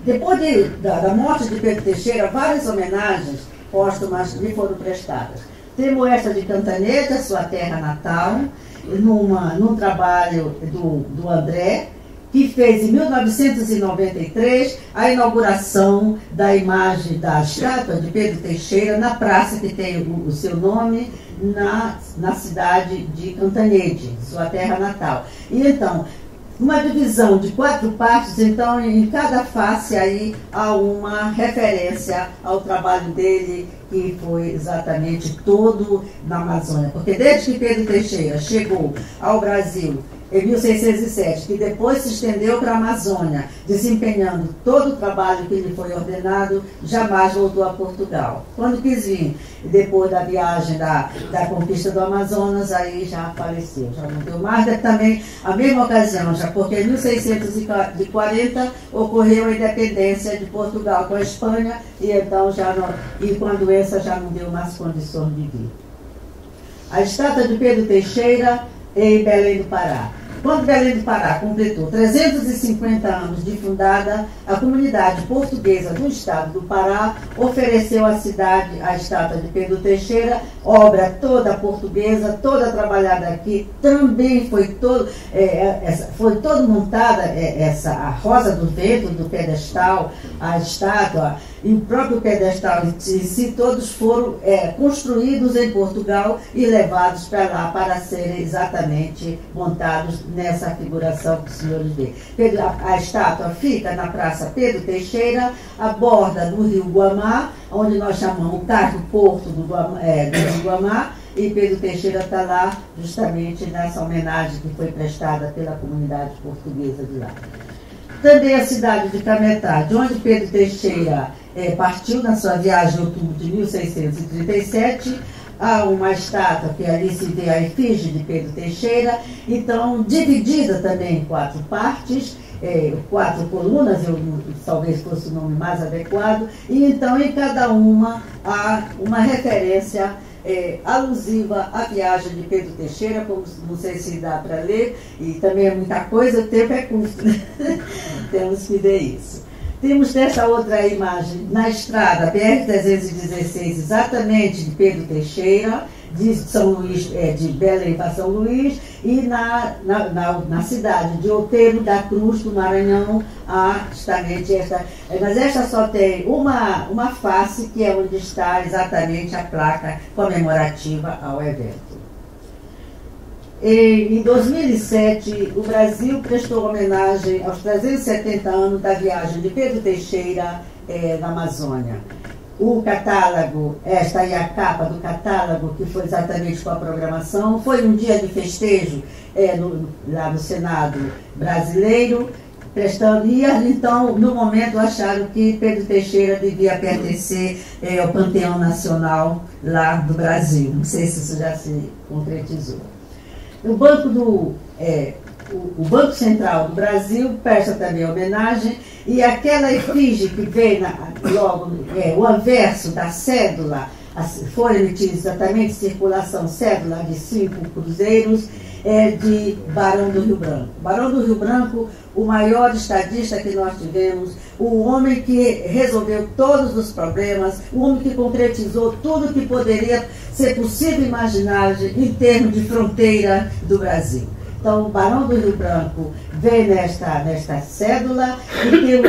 Depois da morte de Pedro Teixeira, várias homenagens póstumas lhe foram prestadas. Temos esta de Cantanhede, a sua terra natal, num trabalho do André, que fez em 1993 a inauguração da imagem da estátua de Pedro Teixeira na praça que tem o seu nome, na cidade de Cantanhede, sua terra natal. E então, uma divisão de 4 partes, então em cada face aí há uma referência ao trabalho dele, que foi exatamente todo na Amazônia. Porque desde que Pedro Teixeira chegou ao Brasil em 1607, que depois se estendeu para a Amazônia, desempenhando todo o trabalho que lhe foi ordenado, jamais voltou a Portugal. Quando quis vir, depois da viagem da conquista do Amazonas, aí já faleceu, já não deu mais. Também a mesma ocasião, já porque em 1640 ocorreu a independência de Portugal com a Espanha, e então e com a doença já não deu mais condições de vir. A estátua de Pedro Teixeira em Belém do Pará. Quando Belém do Pará completou 350 anos de fundada, a comunidade portuguesa do estado do Pará ofereceu à cidade a estátua de Pedro Teixeira, obra toda portuguesa, toda trabalhada aqui. Também foi toda montada a rosa do vento do pedestal, a estátua e o próprio pedestal em si, todos foram construídos em Portugal e levados para lá para serem exatamente montados nessa figuração que os senhores vê. A estátua fica na Praça Pedro Teixeira, à borda do rio Guamá, onde nós chamamos o Cais Porto do rio Guamá, e Pedro Teixeira está lá justamente nessa homenagem que foi prestada pela comunidade portuguesa de lá. Também a cidade de Cametá, de onde Pedro Teixeira partiu na sua viagem em outubro de 1637, há uma estátua que ali se vê a efígie de Pedro Teixeira, então dividida também em 4 partes, 4 colunas, talvez fosse o nome mais adequado, e então em cada uma há uma referência alusiva à viagem de Pedro Teixeira, como não sei se dá para ler, e também é muita coisa, o tempo é curto, né? Temos que ver isso. Temos essa outra imagem na estrada BR-316, exatamente de Pedro Teixeira, de São Luís, de Belém para São Luís, e na cidade de Outeiro da Cruz, do Maranhão, há justamente esta. Mas esta só tem uma face, que é onde está exatamente a placa comemorativa ao evento. Em 2007, o Brasil prestou homenagem aos 370 anos da viagem de Pedro Teixeira na Amazônia. O catálogo, esta aí é a capa do catálogo, que foi exatamente com a programação, foi um dia de festejo lá no Senado brasileiro, prestando, e então, no momento, acharam que Pedro Teixeira devia pertencer ao Panteão Nacional lá do Brasil. Não sei se isso já se concretizou. O Banco Central do Brasil presta também homenagem, e aquela efígie que vem logo, o anverso da cédula, foi emitida exatamente circulação cédula de 5 cruzeiros, de Barão do Rio Branco. Barão do Rio Branco, o maior estadista que nós tivemos, o homem que resolveu todos os problemas, o homem que concretizou tudo que poderia ser possível imaginar em termos de fronteira do Brasil. Então, o Barão do Rio Branco vem nesta cédula, e tem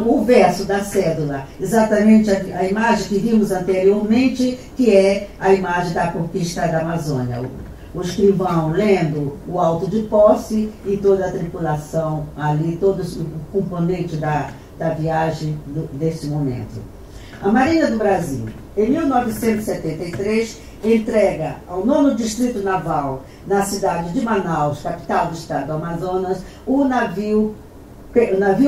o verso da cédula, exatamente a imagem que vimos anteriormente, que é a imagem da conquista da Amazônia. O escrivão lendo o auto de posse e toda a tripulação ali, todos o componente da da viagem desse momento. A Marinha do Brasil, em 1973, entrega ao 9º Distrito Naval, na cidade de Manaus, capital do estado do Amazonas, o navio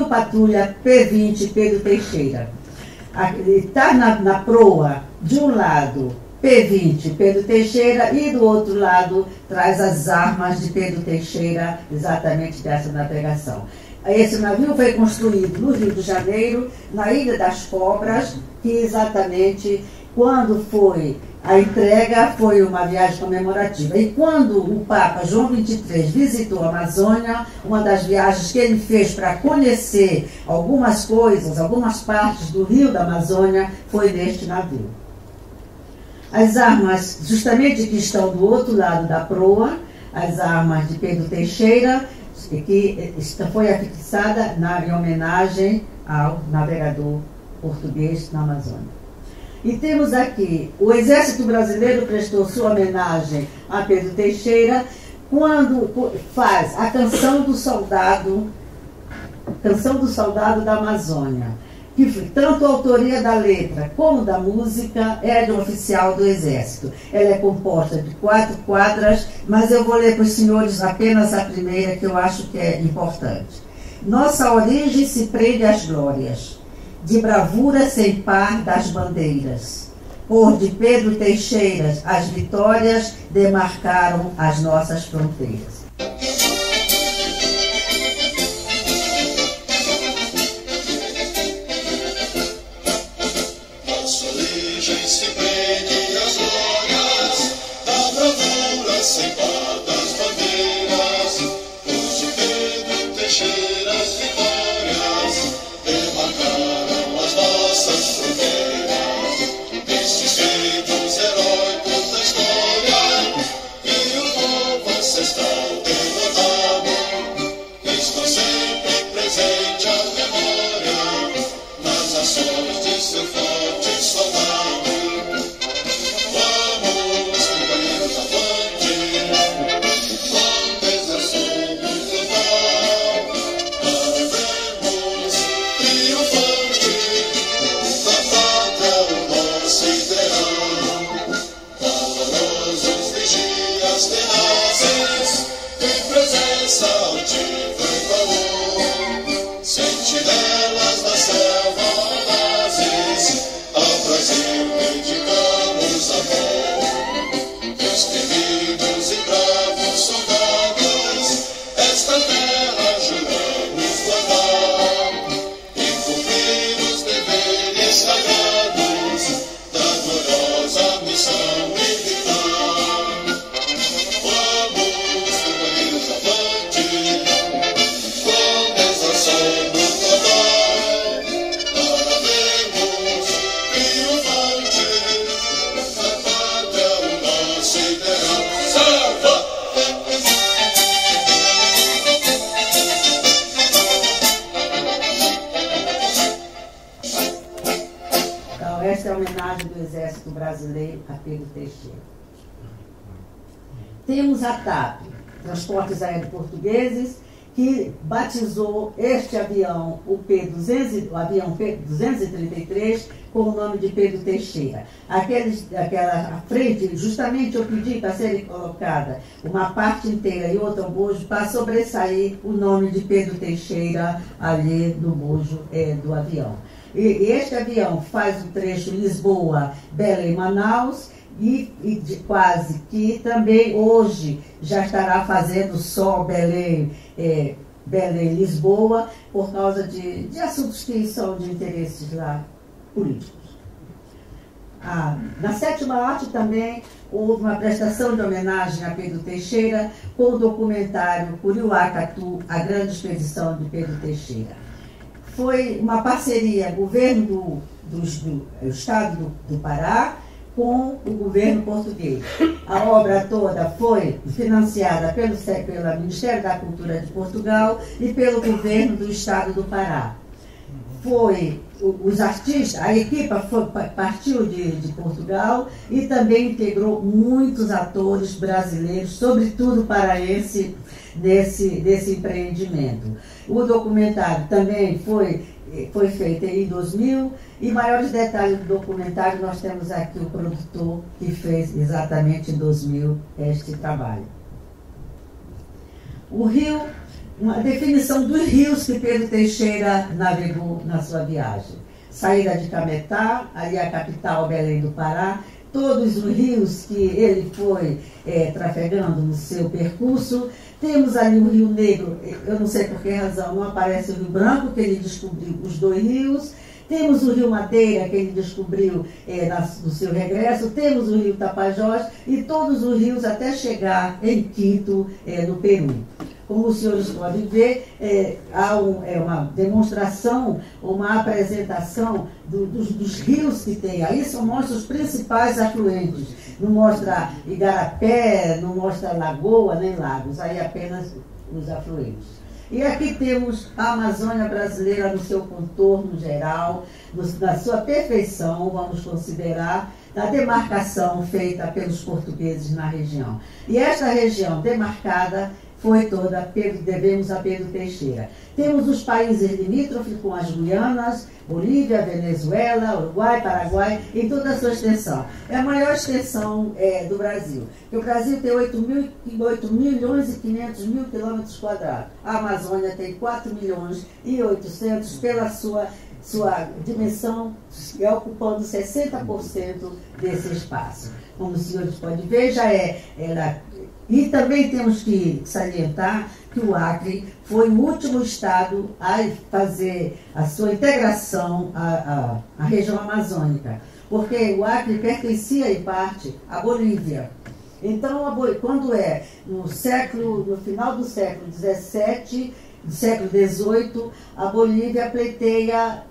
patrulha P-20 Pedro Teixeira. Está na proa, de um lado, P-20 Pedro Teixeira, e do outro lado traz as armas de Pedro Teixeira, exatamente dessa navegação. Esse navio foi construído no Rio de Janeiro, na Ilha das Cobras, que exatamente quando foi a entrega foi uma viagem comemorativa. E quando o Papa João XXIII visitou a Amazônia, uma das viagens que ele fez para conhecer algumas coisas, algumas partes do rio da Amazônia, foi neste navio. As armas, justamente que estão do outro lado da proa, as armas de Pedro Teixeira, que foi afixada em homenagem ao navegador português na Amazônia. E temos aqui, o Exército Brasileiro prestou sua homenagem a Pedro Teixeira quando faz a Canção do Soldado da Amazônia, que tanto a autoria da letra como da música é de um oficial do Exército. Ela é composta de 4 quadras, mas eu vou ler para os senhores apenas a primeira, que eu acho que é importante. Nossa origem se prende às glórias, de bravura sem par das bandeiras. Por de Pedro Teixeira, as vitórias demarcaram as nossas fronteiras. Nossa origem se prende às glórias, da bravura sem par das bandeiras. Por de Pedro Teixeira, as vitórias demarcaram as nossas fronteiras. Estes feitos heróicos da história e o povo ancestral derrotado estão sempre presentes à memória nas ações de seu forte soldado. Vamos, companheiros, avante, com desação total, andemos triunfante da pátria, o nosso ideal. Valorosos vigias tenazes, em presença altiva e valor, sentinelas da selva audazes, ao Brasil dedicamos amor. Destemidos e bravos soldados, esta terra juramos guardar e cumprir os deveres sagrados da gloriosa missão militar. Vamos, companheiros, avante, com desação total, parabéns, triunfante, da pátria, o nosso ideal. Salva! Então, esta é a homenagem do Exército Brasileiro a Pedro Teixeira. Temos a TAP, Transportes Aéreos Portugueses, que batizou este avião, o avião P-233, com o nome de Pedro Teixeira. Aquela frente, justamente eu pedi para ser colocada uma parte inteira e outra bojo para sobressair o nome de Pedro Teixeira ali no bojo do avião. E este avião faz o trecho Lisboa-Belém-Manaus, e de quase que também hoje já estará fazendo só Belém-Lisboa, por causa de assuntos que são de interesses lá políticos. Na sétima arte também houve uma prestação de homenagem a Pedro Teixeira com o documentário Curiuá-Catu, a grande expedição de Pedro Teixeira. Foi uma parceria governo do estado do Pará com o governo português. A obra toda foi financiada pelo Ministério da Cultura de Portugal e pelo governo do estado do Pará. os artistas, a equipe partiu de Portugal e também integrou muitos atores brasileiros, sobretudo paraense, desse empreendimento. O documentário também foi feito em 2000 e maiores detalhes do documentário nós temos aqui o produtor que fez exatamente em 2000 este trabalho. O rio, uma definição dos rios que Pedro Teixeira navegou na sua viagem. Saída de Cametá, ali a capital Belém do Pará, todos os rios que ele foi trafegando no seu percurso. Temos ali o Rio Negro, eu não sei por que razão, não aparece o Rio Branco, que ele descobriu os 2 rios. Temos o Rio Madeira, que ele descobriu no seu regresso. Temos o Rio Tapajós e todos os rios até chegar em Quito, no Peru. Como os senhores podem ver, há uma demonstração, uma apresentação dos rios que tem. Aí só mostra os principais afluentes. Não mostra Igarapé, não mostra lagoa nem lagos, aí apenas os afluentes. E aqui temos a Amazônia brasileira no seu contorno geral, na sua perfeição, vamos considerar, da demarcação feita pelos portugueses na região. E esta região demarcada foi toda, devemos a Pedro Teixeira. Temos os países limítrofes com as Guianas, Bolívia, Venezuela, Uruguai, Paraguai, em toda a sua extensão. É a maior extensão do Brasil. O Brasil tem 8 milhões e 500 mil quilômetros quadrados. A Amazônia tem 4 milhões e 800 pela sua dimensão, ocupando 60% desse espaço. Como os senhores podem ver, e também temos que salientar que o Acre foi o último estado a fazer a sua integração à região amazônica, porque o Acre pertencia em parte à Bolívia. Então, quando no final do século XVII, do século XVIII, a Bolívia pleiteia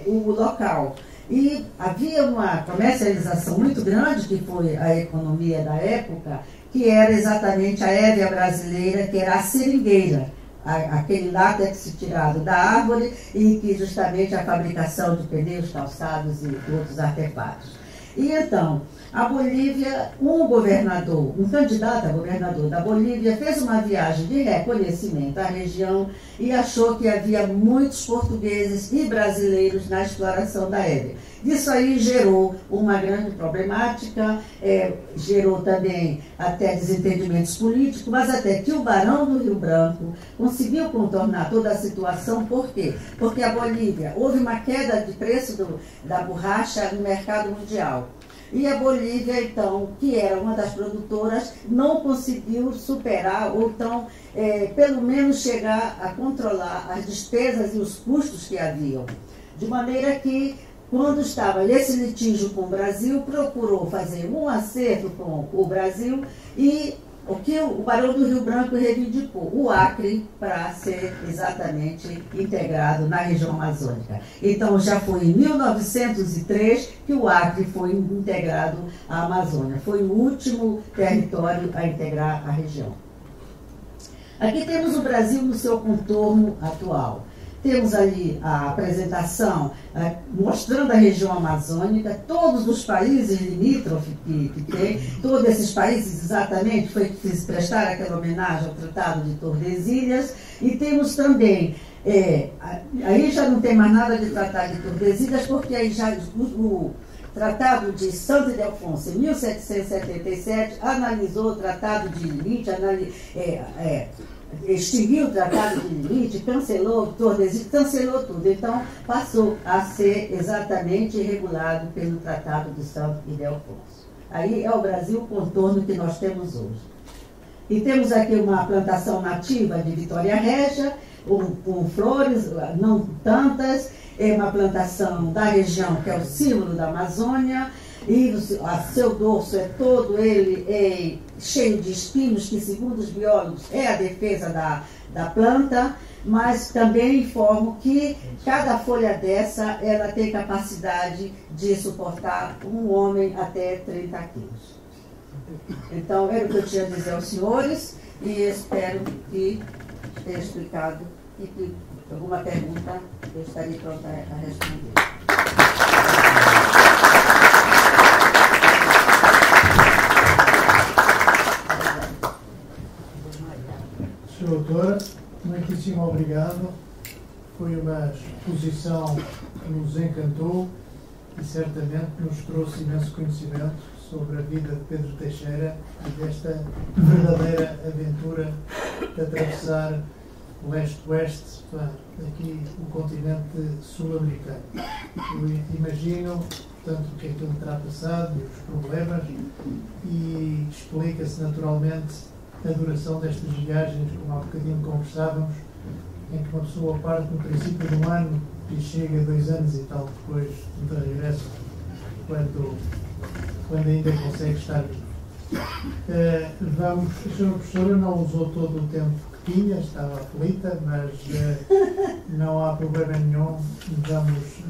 o local. E havia uma comercialização muito grande, que foi a economia da época, que era exatamente a évia brasileira, que era a seringueira, aquele látex tirado da árvore e que justamente a fabricação de pneus, calçados e outros artefatos. E então, a Bolívia, um candidato a governador da Bolívia, fez uma viagem de reconhecimento à região e achou que havia muitos portugueses e brasileiros na exploração da évia. Isso aí gerou uma grande problemática, gerou também até desentendimentos políticos, mas até que o Barão do Rio Branco conseguiu contornar toda a situação. Por quê? Porque a Bolívia, houve uma queda de preço da borracha no mercado mundial. E a Bolívia, então, que era uma das produtoras, não conseguiu superar, ou então, pelo menos chegar a controlar as despesas e os custos que haviam. De maneira que, quando estava nesse litígio com o Brasil, procurou fazer um acerto com o Brasil e o que o Barão do Rio Branco reivindicou, o Acre, para ser exatamente integrado na região amazônica. Então, já foi em 1903 que o Acre foi integrado à Amazônia. Foi o último território a integrar a região. Aqui temos o Brasil no seu contorno atual. Temos ali a apresentação mostrando a região amazônica, todos os países limítrofes que tem, todos esses países exatamente foi que prestaram aquela homenagem ao Tratado de Tordesilhas. E temos também, aí já não tem mais nada de Tratado de Tordesilhas, porque aí já o Tratado de Santo Ildefonso, em 1777, analisou o Tratado de Limite, extinguiu o Tratado de Limite, cancelou Tordesilhas, cancelou tudo. Então, passou a ser exatamente regulado pelo Tratado de Santo Ildefonso. Aí é o Brasil contorno que nós temos hoje. E temos aqui uma plantação nativa de Vitória Régia, com flores, não tantas, é uma plantação da região que é o símbolo da Amazônia, e seu dorso é todo ele cheio de espinhos, que segundo os biólogos é a defesa da planta, mas também informo que cada folha dessa ela tem capacidade de suportar um homem até 30 quilos. Então, era o que eu tinha a dizer aos senhores e espero que tenha explicado E alguma pergunta, eu estarei pronta a responder. Sra. Doutora, muitíssimo obrigado. Foi uma exposição que nos encantou e certamente nos trouxe imenso conhecimento sobre a vida de Pedro Teixeira e desta verdadeira aventura de atravessar leste-oeste, aqui o continente sul-americano. Eu imagino, portanto, o que é que ele terá passado e os problemas, e explica-se naturalmente a duração destas viagens, como há bocadinho conversávamos, em que uma pessoa parte no princípio de um ano e chega 2 anos e tal depois de regresso, quando ainda consegue estar vivo. A senhora professora não usou todo o tempo que tinha, estava aflita, mas não há problema nenhum.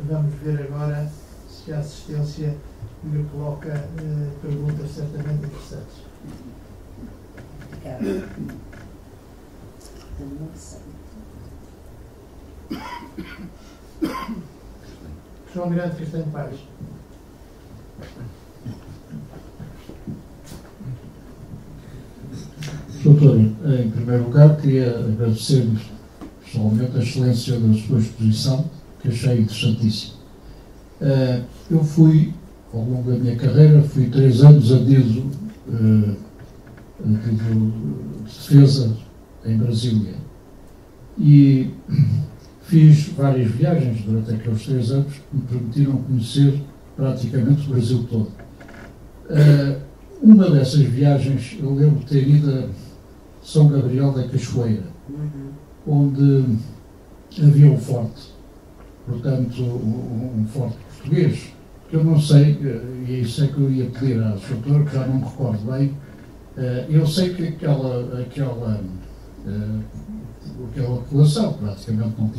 Vamos ver agora se a assistência lhe coloca perguntas certamente interessantes. Obrigada. João Miranda Castanho Paz. Doutor, em primeiro lugar, queria agradecer-lhe pessoalmente a excelência da sua exposição, que achei interessantíssima. Eu fui, ao longo da minha carreira, fui 3 anos adido de defesa em Brasília. E fiz várias viagens durante aqueles 3 anos que me permitiram conhecer praticamente o Brasil todo. Uma dessas viagens, eu lembro de ter ido a São Gabriel da Cachoeira, onde havia um forte, portanto, um forte português, que eu não sei, e isso é que eu ia pedir à doutora, que já não me recordo bem. Eu sei que aquela população praticamente não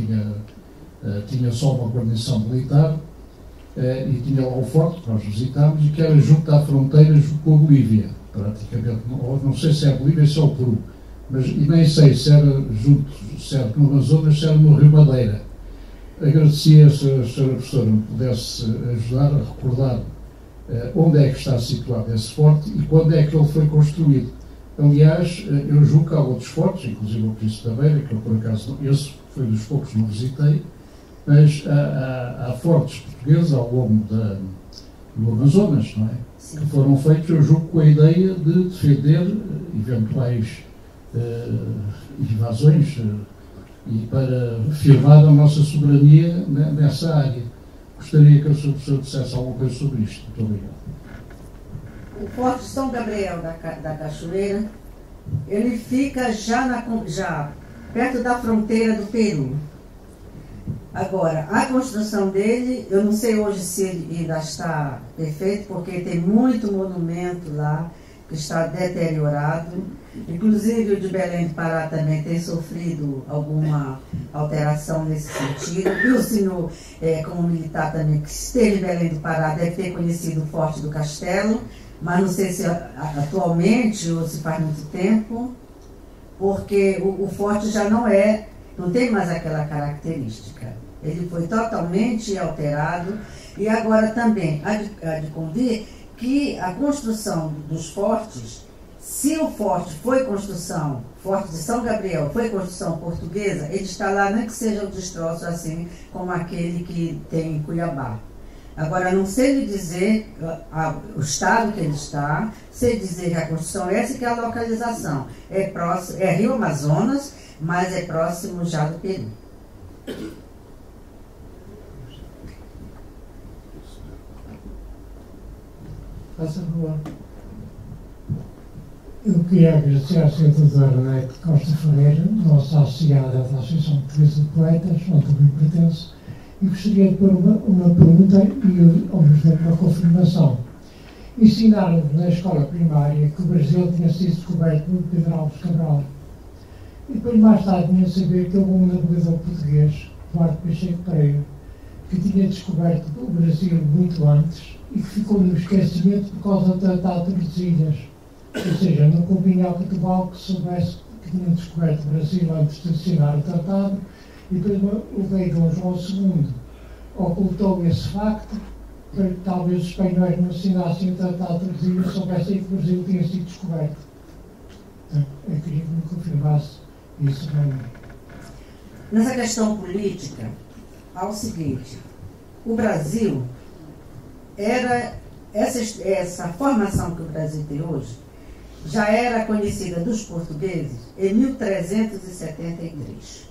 tinha só uma guarnição militar, e tinha lá o forte que nós visitámos, e que era junto à fronteira com a Bolívia, praticamente, ou não sei se é a Bolívia ou se é o Peru, mas e nem sei se era junto, se era no Amazonas, se era no Rio Madeira. Agradecia se a senhora professora me pudesse ajudar a recordar onde é que está situado esse forte e quando é que ele foi construído. Aliás, eu julgo que há outros fortes, inclusive o Cristo da Beira, que eu por acaso, esse foi dos poucos que não visitei, mas há fortes portugueses ao longo do Amazonas, não é? Sim. Que foram feitos, eu julgo, com a ideia de defender eventuais invasões e para firmar a nossa soberania nessa área. Gostaria que a sua professora dissesse alguma coisa sobre isto. Muito obrigado. O Forte São Gabriel da Cachoeira, ele fica já perto da fronteira do Peru. Agora, a construção dele, eu não sei hoje se ele ainda está perfeito, porque tem muito monumento lá que está deteriorado. Inclusive o de Belém do Pará também tem sofrido alguma alteração nesse sentido. E o senhor, como militar também, que esteve em Belém do Pará, deve ter conhecido o Forte do Castelo, mas não sei se atualmente ou se faz muito tempo, porque o forte já não tem mais aquela característica. Ele foi totalmente alterado. E agora também há de convir que a construção dos fortes, se o forte Forte de São Gabriel foi construção portuguesa, ele está lá, não é que seja um destroço assim como aquele que tem em Cuiabá. Agora, não sei lhe dizer o estado que ele está, sei dizer que a construção é essa e que a localização é Rio Amazonas, mas é próximo já do Peru. Faça favor. Eu queria agradecer à Sra. Doutora Neide Costa Ferreira, nossa associada da Associação Portuguesa de Poetas, onde também pertence, e gostaria de pôr uma pergunta e, ao mesmo tempo, uma confirmação. Ensinaram-nos na escola primária que o Brasil tinha sido descoberto por Pedro Álvares Cabral. E depois, mais tarde, vinha saber que houve um navegador português, Duarte Pacheco Pereira, que tinha descoberto o Brasil muito antes e que ficou no esquecimento por causa do Tratado de Tordesilhas. Ou seja, não convinha ao Catubal que soubesse que tinha descoberto o Brasil antes de assinar o tratado E depois o rei Dom João II ocultou esse facto para que talvez os espanhóis não assinassem o Tratado de Tordesilhas e soubessem que o Brasil tinha sido descoberto. Então, eu queria que me confirmasse isso realmente. Nessa questão política, há o seguinte: o Brasil era, essa formação que o Brasil tem hoje, já era conhecida dos portugueses em 1373.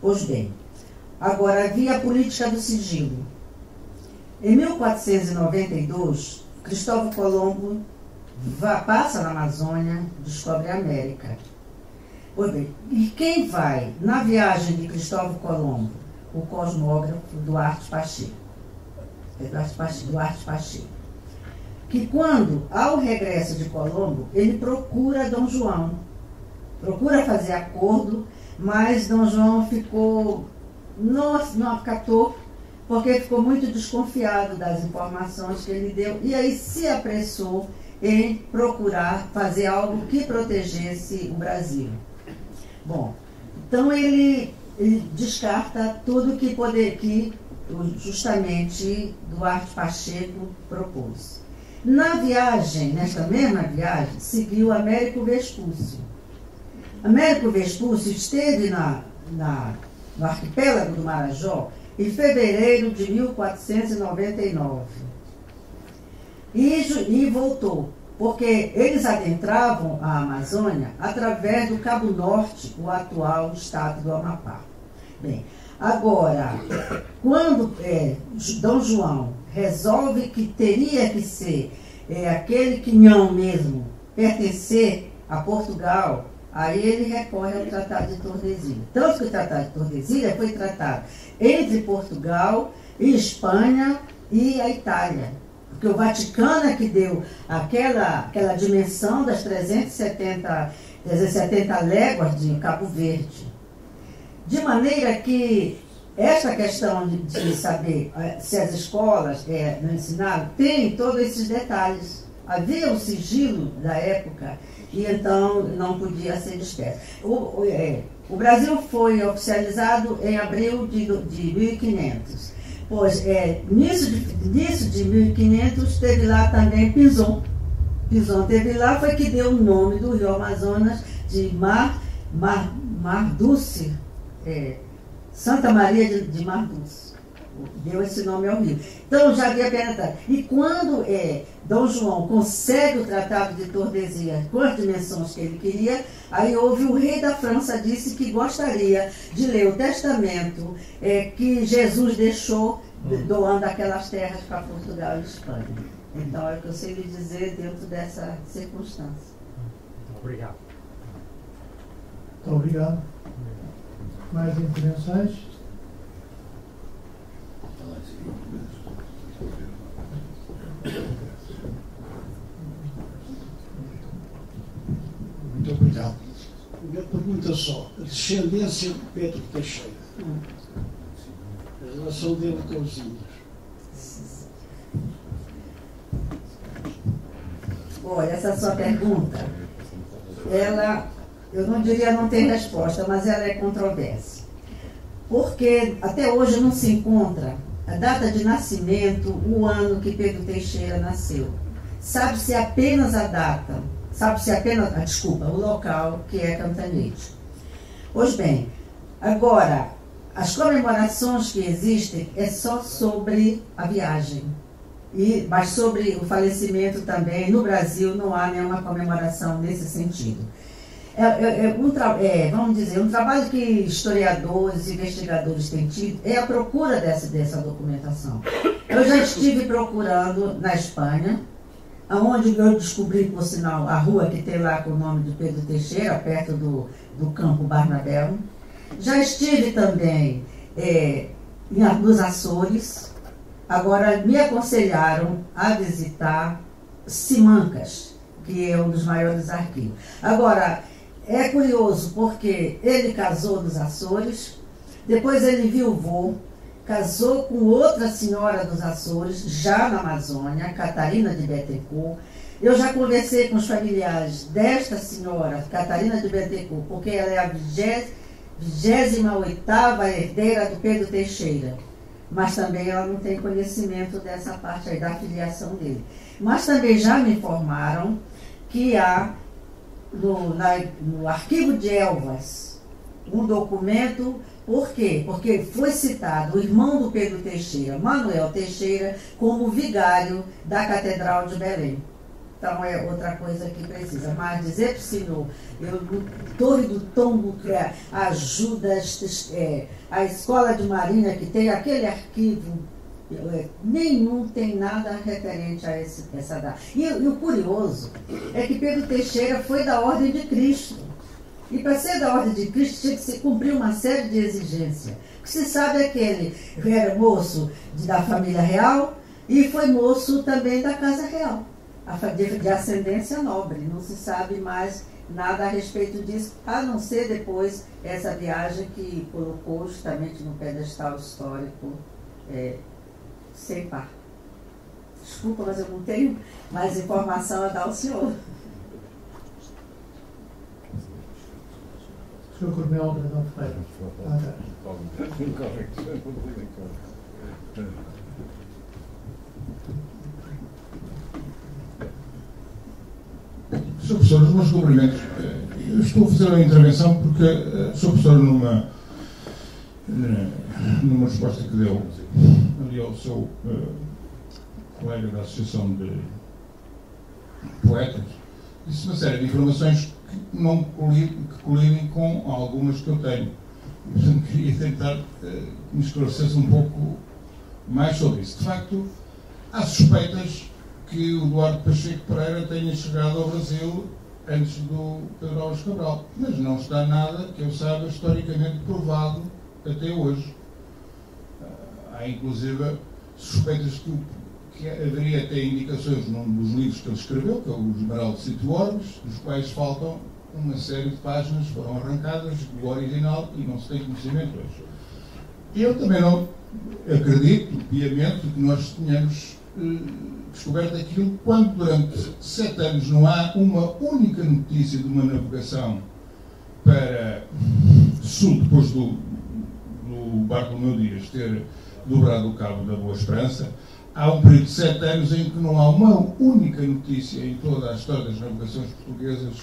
Pois bem, agora havia a política do sigilo. Em 1492, Cristóvão Colombo passa na Amazônia, descobre a América. Pois bem, e quem vai na viagem de Cristóvão Colombo? O cosmógrafo Duarte Pacheco. Duarte Pacheco. Que quando, ao regresso de Colombo, ele procura Dom João. Procura fazer acordo, mas Dom João não acatou, porque ficou muito desconfiado das informações que ele deu, e aí se apressou em procurar fazer algo que protegesse o Brasil. Bom, então ele descarta tudo que justamente Duarte Pacheco propôs. Na viagem, nesta mesma viagem, seguiu Américo Vespúcio. Américo Vespúcio esteve no arquipélago do Marajó em fevereiro de 1499 e voltou, porque eles adentravam a Amazônia através do Cabo Norte, o atual estado do Amapá. Bem, agora, quando Dom João resolve que teria que ser aquele quinhão mesmo, pertencer a Portugal, aí ele recorre ao Tratado de Tordesilhas. Tanto que o Tratado de Tordesilhas foi tratado entre Portugal e Espanha e a Itália. Porque o Vaticano é que deu aquela dimensão das 370 léguas de Cabo Verde. De maneira que esta questão de saber se as escolas não ensinaram, tem todos esses detalhes. Havia o sigilo da época e então não podia ser disperso. O Brasil foi oficializado em abril de 1500. Pois, nisso de 1500, teve lá também Pinzon. Pinzon teve lá, foi que deu o nome do rio Amazonas de Mar Dulce, Santa Maria de Mar Dulce. Deu esse nome ao rio. Então já havia penetrado. E quando Dom João consegue o Tratado de Tordesilhas com as dimensões que ele queria, aí houve o rei da França disse que gostaria de ler o testamento que Jesus deixou doando aquelas terras para Portugal e Espanha. Então é o que eu sei lhe dizer dentro dessa circunstância. Obrigado. Muito obrigado. Mais intervenções? Muito obrigado. Uma pergunta só. A descendência de Pedro Teixeira. A relação dele com os índios. Olha, essa sua pergunta, eu não diria não tem resposta, mas ela é controversa. Porque até hoje não se encontra a data de nascimento, o ano que Pedro Teixeira nasceu. Sabe-se apenas a data, o local, que é Cantanhede. Pois bem, agora, as comemorações que existem é só sobre a viagem. Mas sobre o falecimento também, no Brasil, não há nenhuma comemoração nesse sentido. Vamos dizer, um trabalho que historiadores e investigadores têm tido é a procura dessa documentação. Eu já estive procurando na Espanha, onde eu descobri, por sinal, a rua que tem lá com o nome de Pedro Teixeira, perto do Campo Barnabéu. Já estive também nos Açores. Agora, me aconselharam a visitar Simancas, que é um dos maiores arquivos. Agora, é curioso porque ele casou nos Açores, depois ele viuvou, casou com outra senhora dos Açores, já na Amazônia, Catarina de Bettencourt. Eu já conversei com os familiares desta senhora, Catarina de Bettencourt, porque ela é a 28ª herdeira do Pedro Teixeira. Mas também ela não tem conhecimento dessa parte aí da filiação dele. Mas também já me informaram que há no arquivo de Elvas um documento. Por quê? Porque foi citado o irmão do Pedro Teixeira, Manuel Teixeira, como vigário da Catedral de Belém. Então é outra coisa que precisa. Mas dizer para o senhor, Torre do Tombo, que ajuda a Escola de Marinha, que tem aquele arquivo, nenhum tem nada referente a essa data. E o curioso é que Pedro Teixeira foi da Ordem de Cristo. E para ser da Ordem de Cristo tinha que se cumprir uma série de exigências. O que se sabe é que ele era moço da família real e foi moço também da Casa Real, de ascendência nobre. Não se sabe mais nada a respeito disso, a não ser depois essa viagem que colocou justamente no pedestal histórico sem par. Desculpa, mas eu não tenho mais informação a dar ao senhor. Sr. Coronel Brandão Ferreira. Sr. Professor, os meus cumprimentos. Eu estou a fazer uma intervenção porque o Sr. Professor, numa resposta que deu ali ao seu colega da Associação de Poetas, disse uma série de informações que não colidem com algumas que eu tenho. Portanto, queria tentar me esclarecer um pouco mais sobre isso. De facto, há suspeitas que o Duarte Pacheco Pereira tenha chegado ao Brasil antes do Pedro Álvares Cabral, mas não está nada que eu saiba historicamente provado até hoje. Há inclusive suspeitas que haveria até indicações num dos livros que ele escreveu, que é o Esmeralda de Sítio Orbes, dos quais faltam uma série de páginas que foram arrancadas do original e não se tem conhecimento hoje. Eu também não acredito piamente que nós tenhamos descoberto aquilo quando durante 7 anos não há uma única notícia de uma navegação para sul, depois do Bartolomeu Dias ter dobrado o Cabo da Boa Esperança. Há um período de 7 anos em que não há uma única notícia em toda a história das navegações portuguesas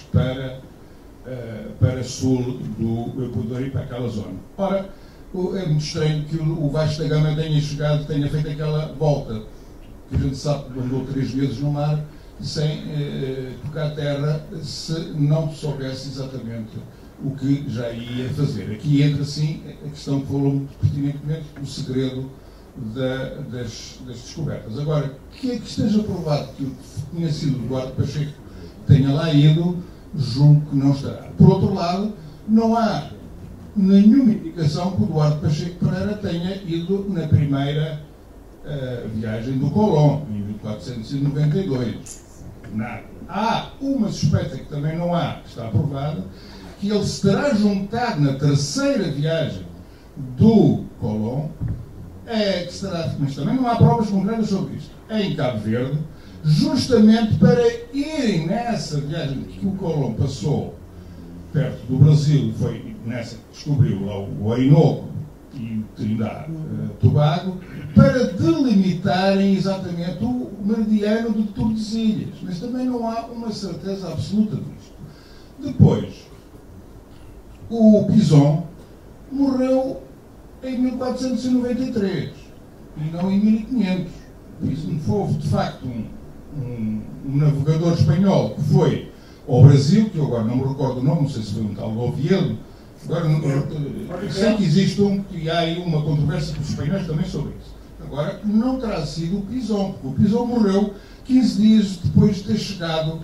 para sul do Equador e para aquela zona. Ora, é muito estranho que o Vasco da Gama tenha feito aquela volta, que a gente sabe que andou 3 meses no mar sem tocar terra, se não soubesse exatamente o que já ia fazer. Aqui entra, sim, a questão que falou muito pertinentemente, o segredo das descobertas. Agora, que esteja provado que tinha sido o Duarte Pacheco tenha lá ido, julgo que não estará. Por outro lado, não há nenhuma indicação que o Duarte Pacheco Pereira tenha ido na primeira viagem do Colón, em 1492. Nada. Há uma suspeita que também não há, que está aprovada, que ele se terá juntado na terceira viagem do Colón, mas também não há provas concretas sobre isto, em Cabo Verde, justamente para irem nessa viagem que o Colón passou perto do Brasil, foi nessa que descobriu lá o Orinoco e o Trindade Tobago, para delimitarem exatamente o meridiano de Tordesilhas, mas também não há uma certeza absoluta disto. Depois, o Pison morreu em 1493 e não em 1500. Isso não foi, de facto, um navegador espanhol que foi ao Brasil, que eu agora não me recordo o nome, não sei se foi um tal Oviedo. Agora, sei que existe que há aí uma controvérsia com os espanhóis também sobre isso. Agora, não terá sido o Pison, porque o Pison morreu 15 dias depois de ter chegado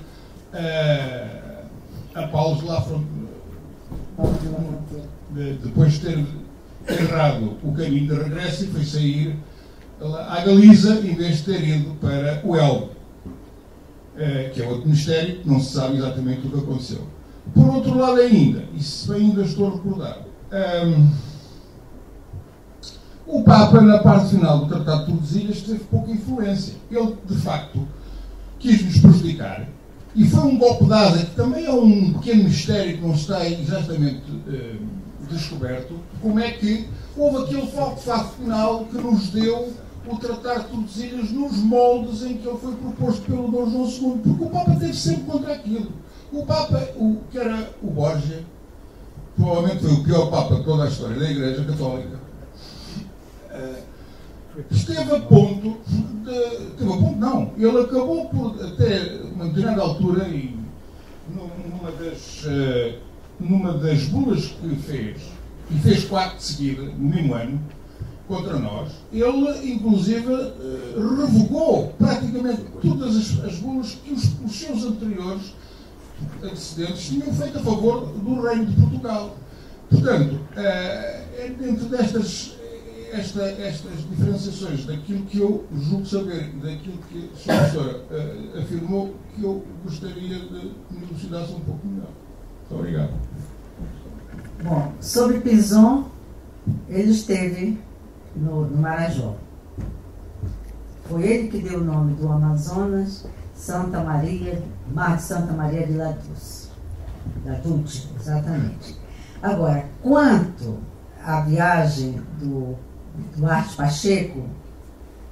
a Palos de la Fronteira. Depois de ter errado o caminho de regresso e foi sair à Galiza em vez de ter ido para o Elbe, que é outro mistério, não se sabe exatamente o que aconteceu. Por outro lado ainda, e se ainda estou a recordar, o Papa, na parte final do Tratado de Tordesilhas, teve pouca influência. Ele, de facto, quis nos prejudicar. E foi um golpe de asa, que também é um pequeno mistério que não está exatamente descoberto como é que houve aquele facto final que nos deu o Tratado de Tordesilhas nos moldes em que ele foi proposto pelo Dom João II, porque o Papa esteve sempre contra aquilo. O Papa, que era o Borgia, provavelmente foi o pior Papa de toda a história da Igreja Católica, esteve a ponto não, ele acabou por, até uma determinada altura, e numa das bulas que fez, e fez 4 de seguida, no mesmo ano, contra nós, ele inclusive revogou praticamente todas as bulas que os seus anteriores antecedentes tinham feito a favor do Reino de Portugal. Portanto, dentro destas diferenciações daquilo que eu julgo saber e daquilo que a sua professora afirmou, que eu gostaria de me elucidasse um pouco melhor. Muito obrigado. Bom, sobre Pinzon, ele esteve no Marajó. Foi ele que deu o nome do Amazonas, Santa Maria, Mar de Santa Maria de La Dulce, exatamente. Agora, quanto à viagem do Duarte Pacheco,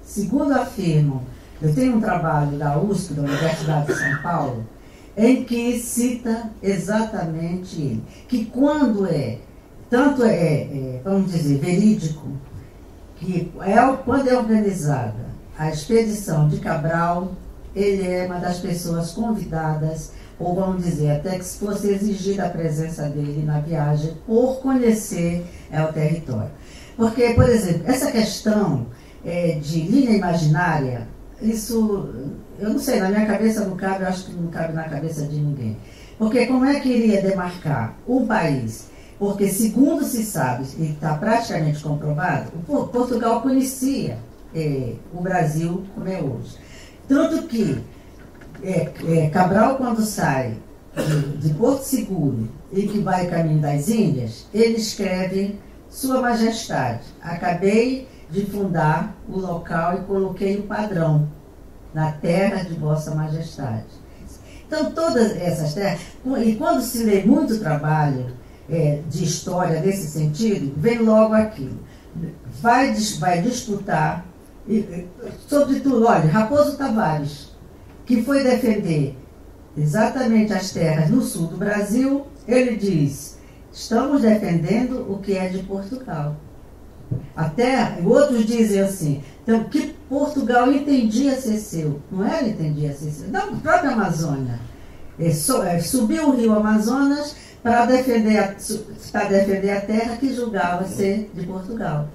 segundo afirmam, eu tenho um trabalho da USP, da Universidade de São Paulo, em que cita exatamente ele, que quando vamos dizer, verídico, que quando é organizada a expedição de Cabral, ele é uma das pessoas convidadas, ou vamos dizer, até que se fosse exigida a presença dele na viagem, por conhecer o território. Porque, por exemplo, essa questão de linha imaginária, isso, eu não sei, na minha cabeça não cabe, eu acho que não cabe na cabeça de ninguém. Porque como é que iria demarcar um país? Porque, segundo se sabe, e está praticamente comprovado, Portugal conhecia o Brasil como é hoje. Tanto que Cabral, quando sai de Porto Seguro e que vai caminho das Índias, ele escreve: Sua Majestade, acabei de fundar o local e coloquei o padrão na terra de Vossa Majestade. Então, todas essas terras, e quando se lê muito trabalho de história nesse sentido, vem logo aquilo. Vai disputar, sobretudo, olha, Raposo Tavares, que foi defender exatamente as terras no sul do Brasil, ele diz: estamos defendendo o que é de Portugal. Até outros dizem assim, então, que Portugal entendia ser seu. Não é? Ele entendia ser seu. Na própria Amazônia. Subiu o rio Amazonas para defender a terra que julgava ser de Portugal.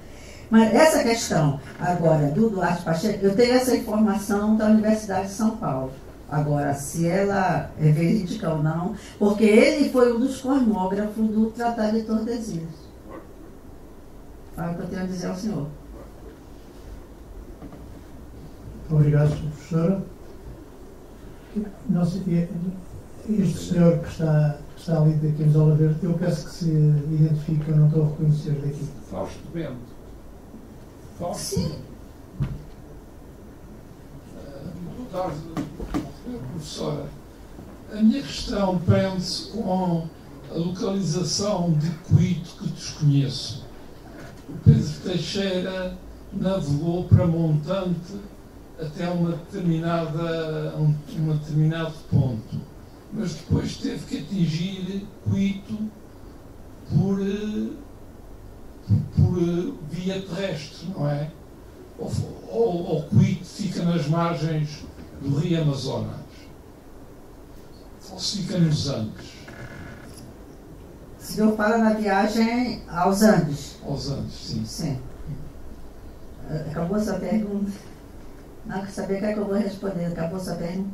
Mas essa questão agora do Duarte Pacheco, eu tenho essa informação da Universidade de São Paulo. Agora, se ela é verídica ou não, porque ele foi um dos cosmógrafos do Tratado de Tordesilhas. Fala o que eu tenho a dizer ao senhor. Obrigado, professora. Este senhor que está ali da camisola verde, eu peço que se identifique, eu não estou a reconhecer daqui. Fausto Bento. Fausto? Sim. Professora, a minha questão prende-se com a localização de Coito que desconheço. O Pedro Teixeira navegou para Montante até um determinado ponto, mas depois teve que atingir Coito por via terrestre, não é? Ou Coito fica nas margens do rio Amazonas, ou se fica nos Andes. O senhor fala na viagem aos Andes. Aos Andes, sim. Sim. Acabou a sua pergunta? Não, quer saber o que é que eu vou responder? Acabou a sua pergunta?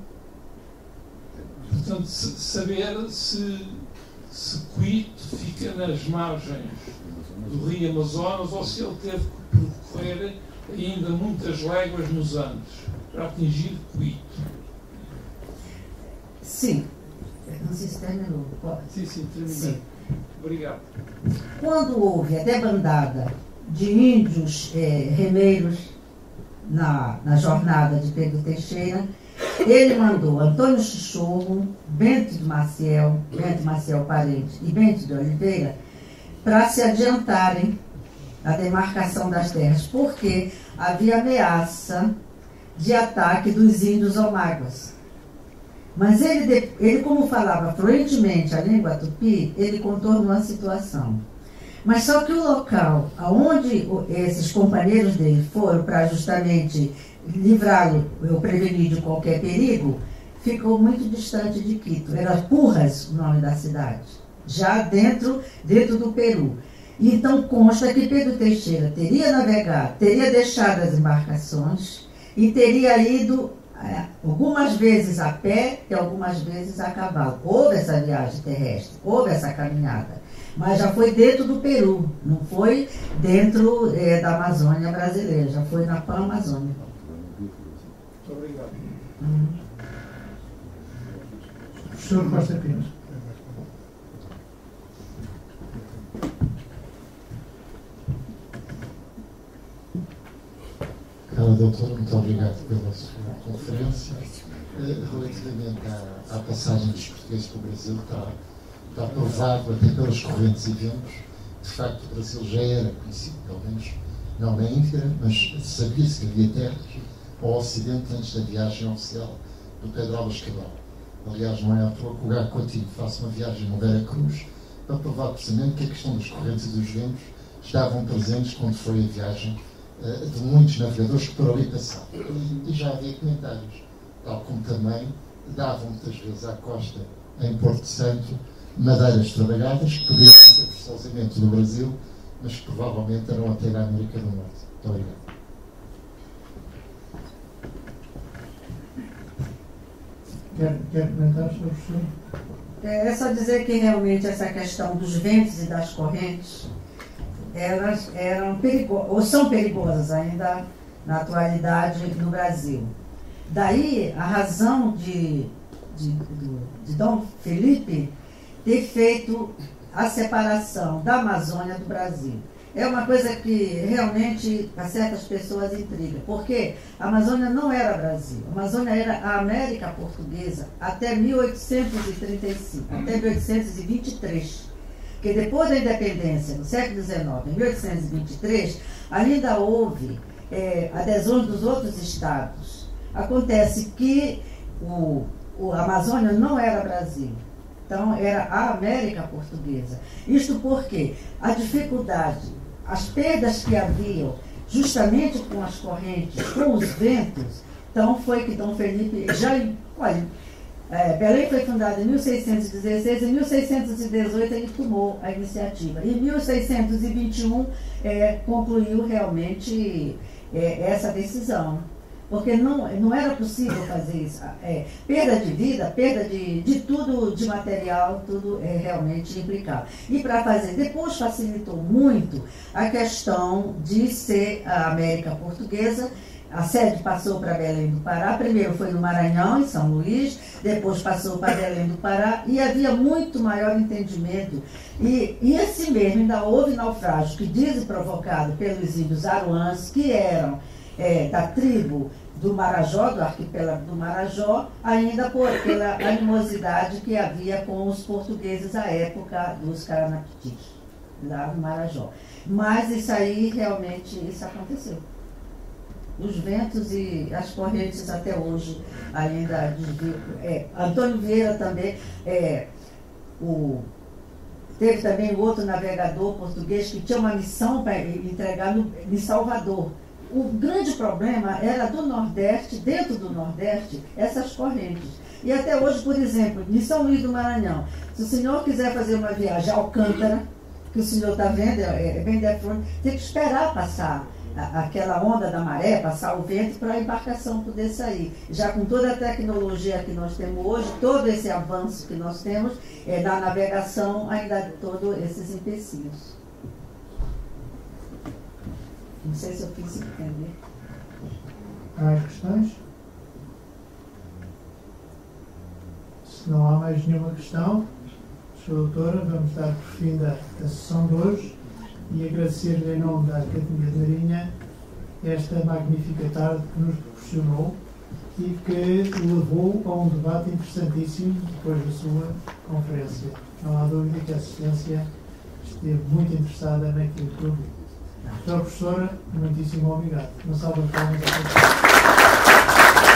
Portanto, saber se Coito fica nas margens do rio Amazonas ou se ele teve que percorrer ainda muitas léguas nos Andes para atingir Coito. Sim. Não sei se terminou. Sim, terminei. Sim. Obrigado. Quando houve a debandada de índios remeiros na jornada de Pedro Teixeira, ele mandou Antônio Chichorro, Bento Maciel Parente e Bento de Oliveira para se adiantarem a demarcação das terras, porque havia ameaça de ataque dos índios omáguas. Mas ele, como falava fluentemente a língua tupi, ele contornou a situação. Mas só que o local aonde esses companheiros dele foram para justamente livrá-lo ou prevenir de qualquer perigo, ficou muito distante de Quito. Era Purras o nome da cidade, já dentro do Peru. Então consta que Pedro Teixeira teria navegado, teria deixado as embarcações e teria ido algumas vezes a pé e algumas vezes a cavalo. Houve essa viagem terrestre, houve essa caminhada, mas já foi dentro do Peru, não foi dentro da Amazônia brasileira, já foi na Pan-Amazônia. Muito obrigado. Professor Costa Pinto. Cara, doutora, muito obrigado pela sua conferência. Relativamente à passagem dos portugueses para o Brasil, está provado até pelas correntes e ventos. De facto, o Brasil já era conhecido, pelo menos não na íntegra, mas sabia-se que havia terras ao Ocidente antes da viagem oficial do Pedro Álvares Cabral. Aliás, não é à toa que o Gago Coutinho faça uma viagem no Vera Cruz para provar precisamente que a questão das correntes e dos ventos estavam presentes quando foi a viagem de muitos navegadores que por ali passavam. E já havia comentários, tal como também davam muitas vezes à costa, em Porto Santo, madeiras trabalhadas que podiam ser precisamente do Brasil, mas que provavelmente eram até da América do Norte. Muito obrigado. Quer comentar sobre o senhor? É só dizer que realmente essa questão dos ventos e das correntes elas eram perigosas, ou são perigosas ainda na atualidade no Brasil. Daí a razão de Dom Felipe ter feito a separação da Amazônia do Brasil. É uma coisa que realmente a certas pessoas intriga, porque a Amazônia não era Brasil, a Amazônia era a América Portuguesa até 1835, até 1823. Porque depois da independência, no século XIX, em 1823, ainda houve adesões dos outros estados. Acontece que a Amazônia não era Brasil, então era a América Portuguesa. Isto porque a dificuldade, as perdas que haviam justamente com as correntes, com os ventos, então foi que Dom Felipe Belém foi fundada em 1616, em 1618 ele tomou a iniciativa. Em 1621 concluiu realmente essa decisão, porque não era possível fazer isso. Perda de vida, perda de tudo, de material, tudo realmente implicado. E para fazer, depois facilitou muito a questão de ser a América Portuguesa. A sede passou para Belém do Pará, primeiro foi no Maranhão, em São Luís, depois passou para Belém do Pará, e havia muito maior entendimento. E assim mesmo, ainda houve naufrágio que dizem provocado pelos índios aruãs, que eram da tribo do Marajó, do arquipélago do Marajó, ainda pela animosidade que havia com os portugueses à época dos Caranapitis, lá no Marajó. Mas isso aí, realmente, isso aconteceu. Os ventos e as correntes até hoje ainda desviam. Antônio Vieira também, teve também outro navegador português que tinha uma missão para entregar em Salvador. O grande problema era do Nordeste, dentro do Nordeste, essas correntes. E até hoje, por exemplo, em São Luís do Maranhão, se o senhor quiser fazer uma viagem a Alcântara, que o senhor está vendo, bem de frente, tem que esperar passar aquela onda da maré, passar o vento para a embarcação poder sair. Já com toda a tecnologia que nós temos hoje, todo esse avanço que nós temos, na navegação ainda todos esses empecilhos. Não sei se eu fiz entender. Mais questões? Se não há mais nenhuma questão, Sra. Doutora, vamos dar por fim da sessão de hoje e agradecer-lhe em nome da Academia de Marinha esta magnífica tarde que nos proporcionou e que levou a um debate interessantíssimo depois da sua conferência. Não há dúvida que a assistência esteve muito interessada naquilo que eu vi. Então, professora, muitíssimo obrigado. Uma salva de palmas a todos.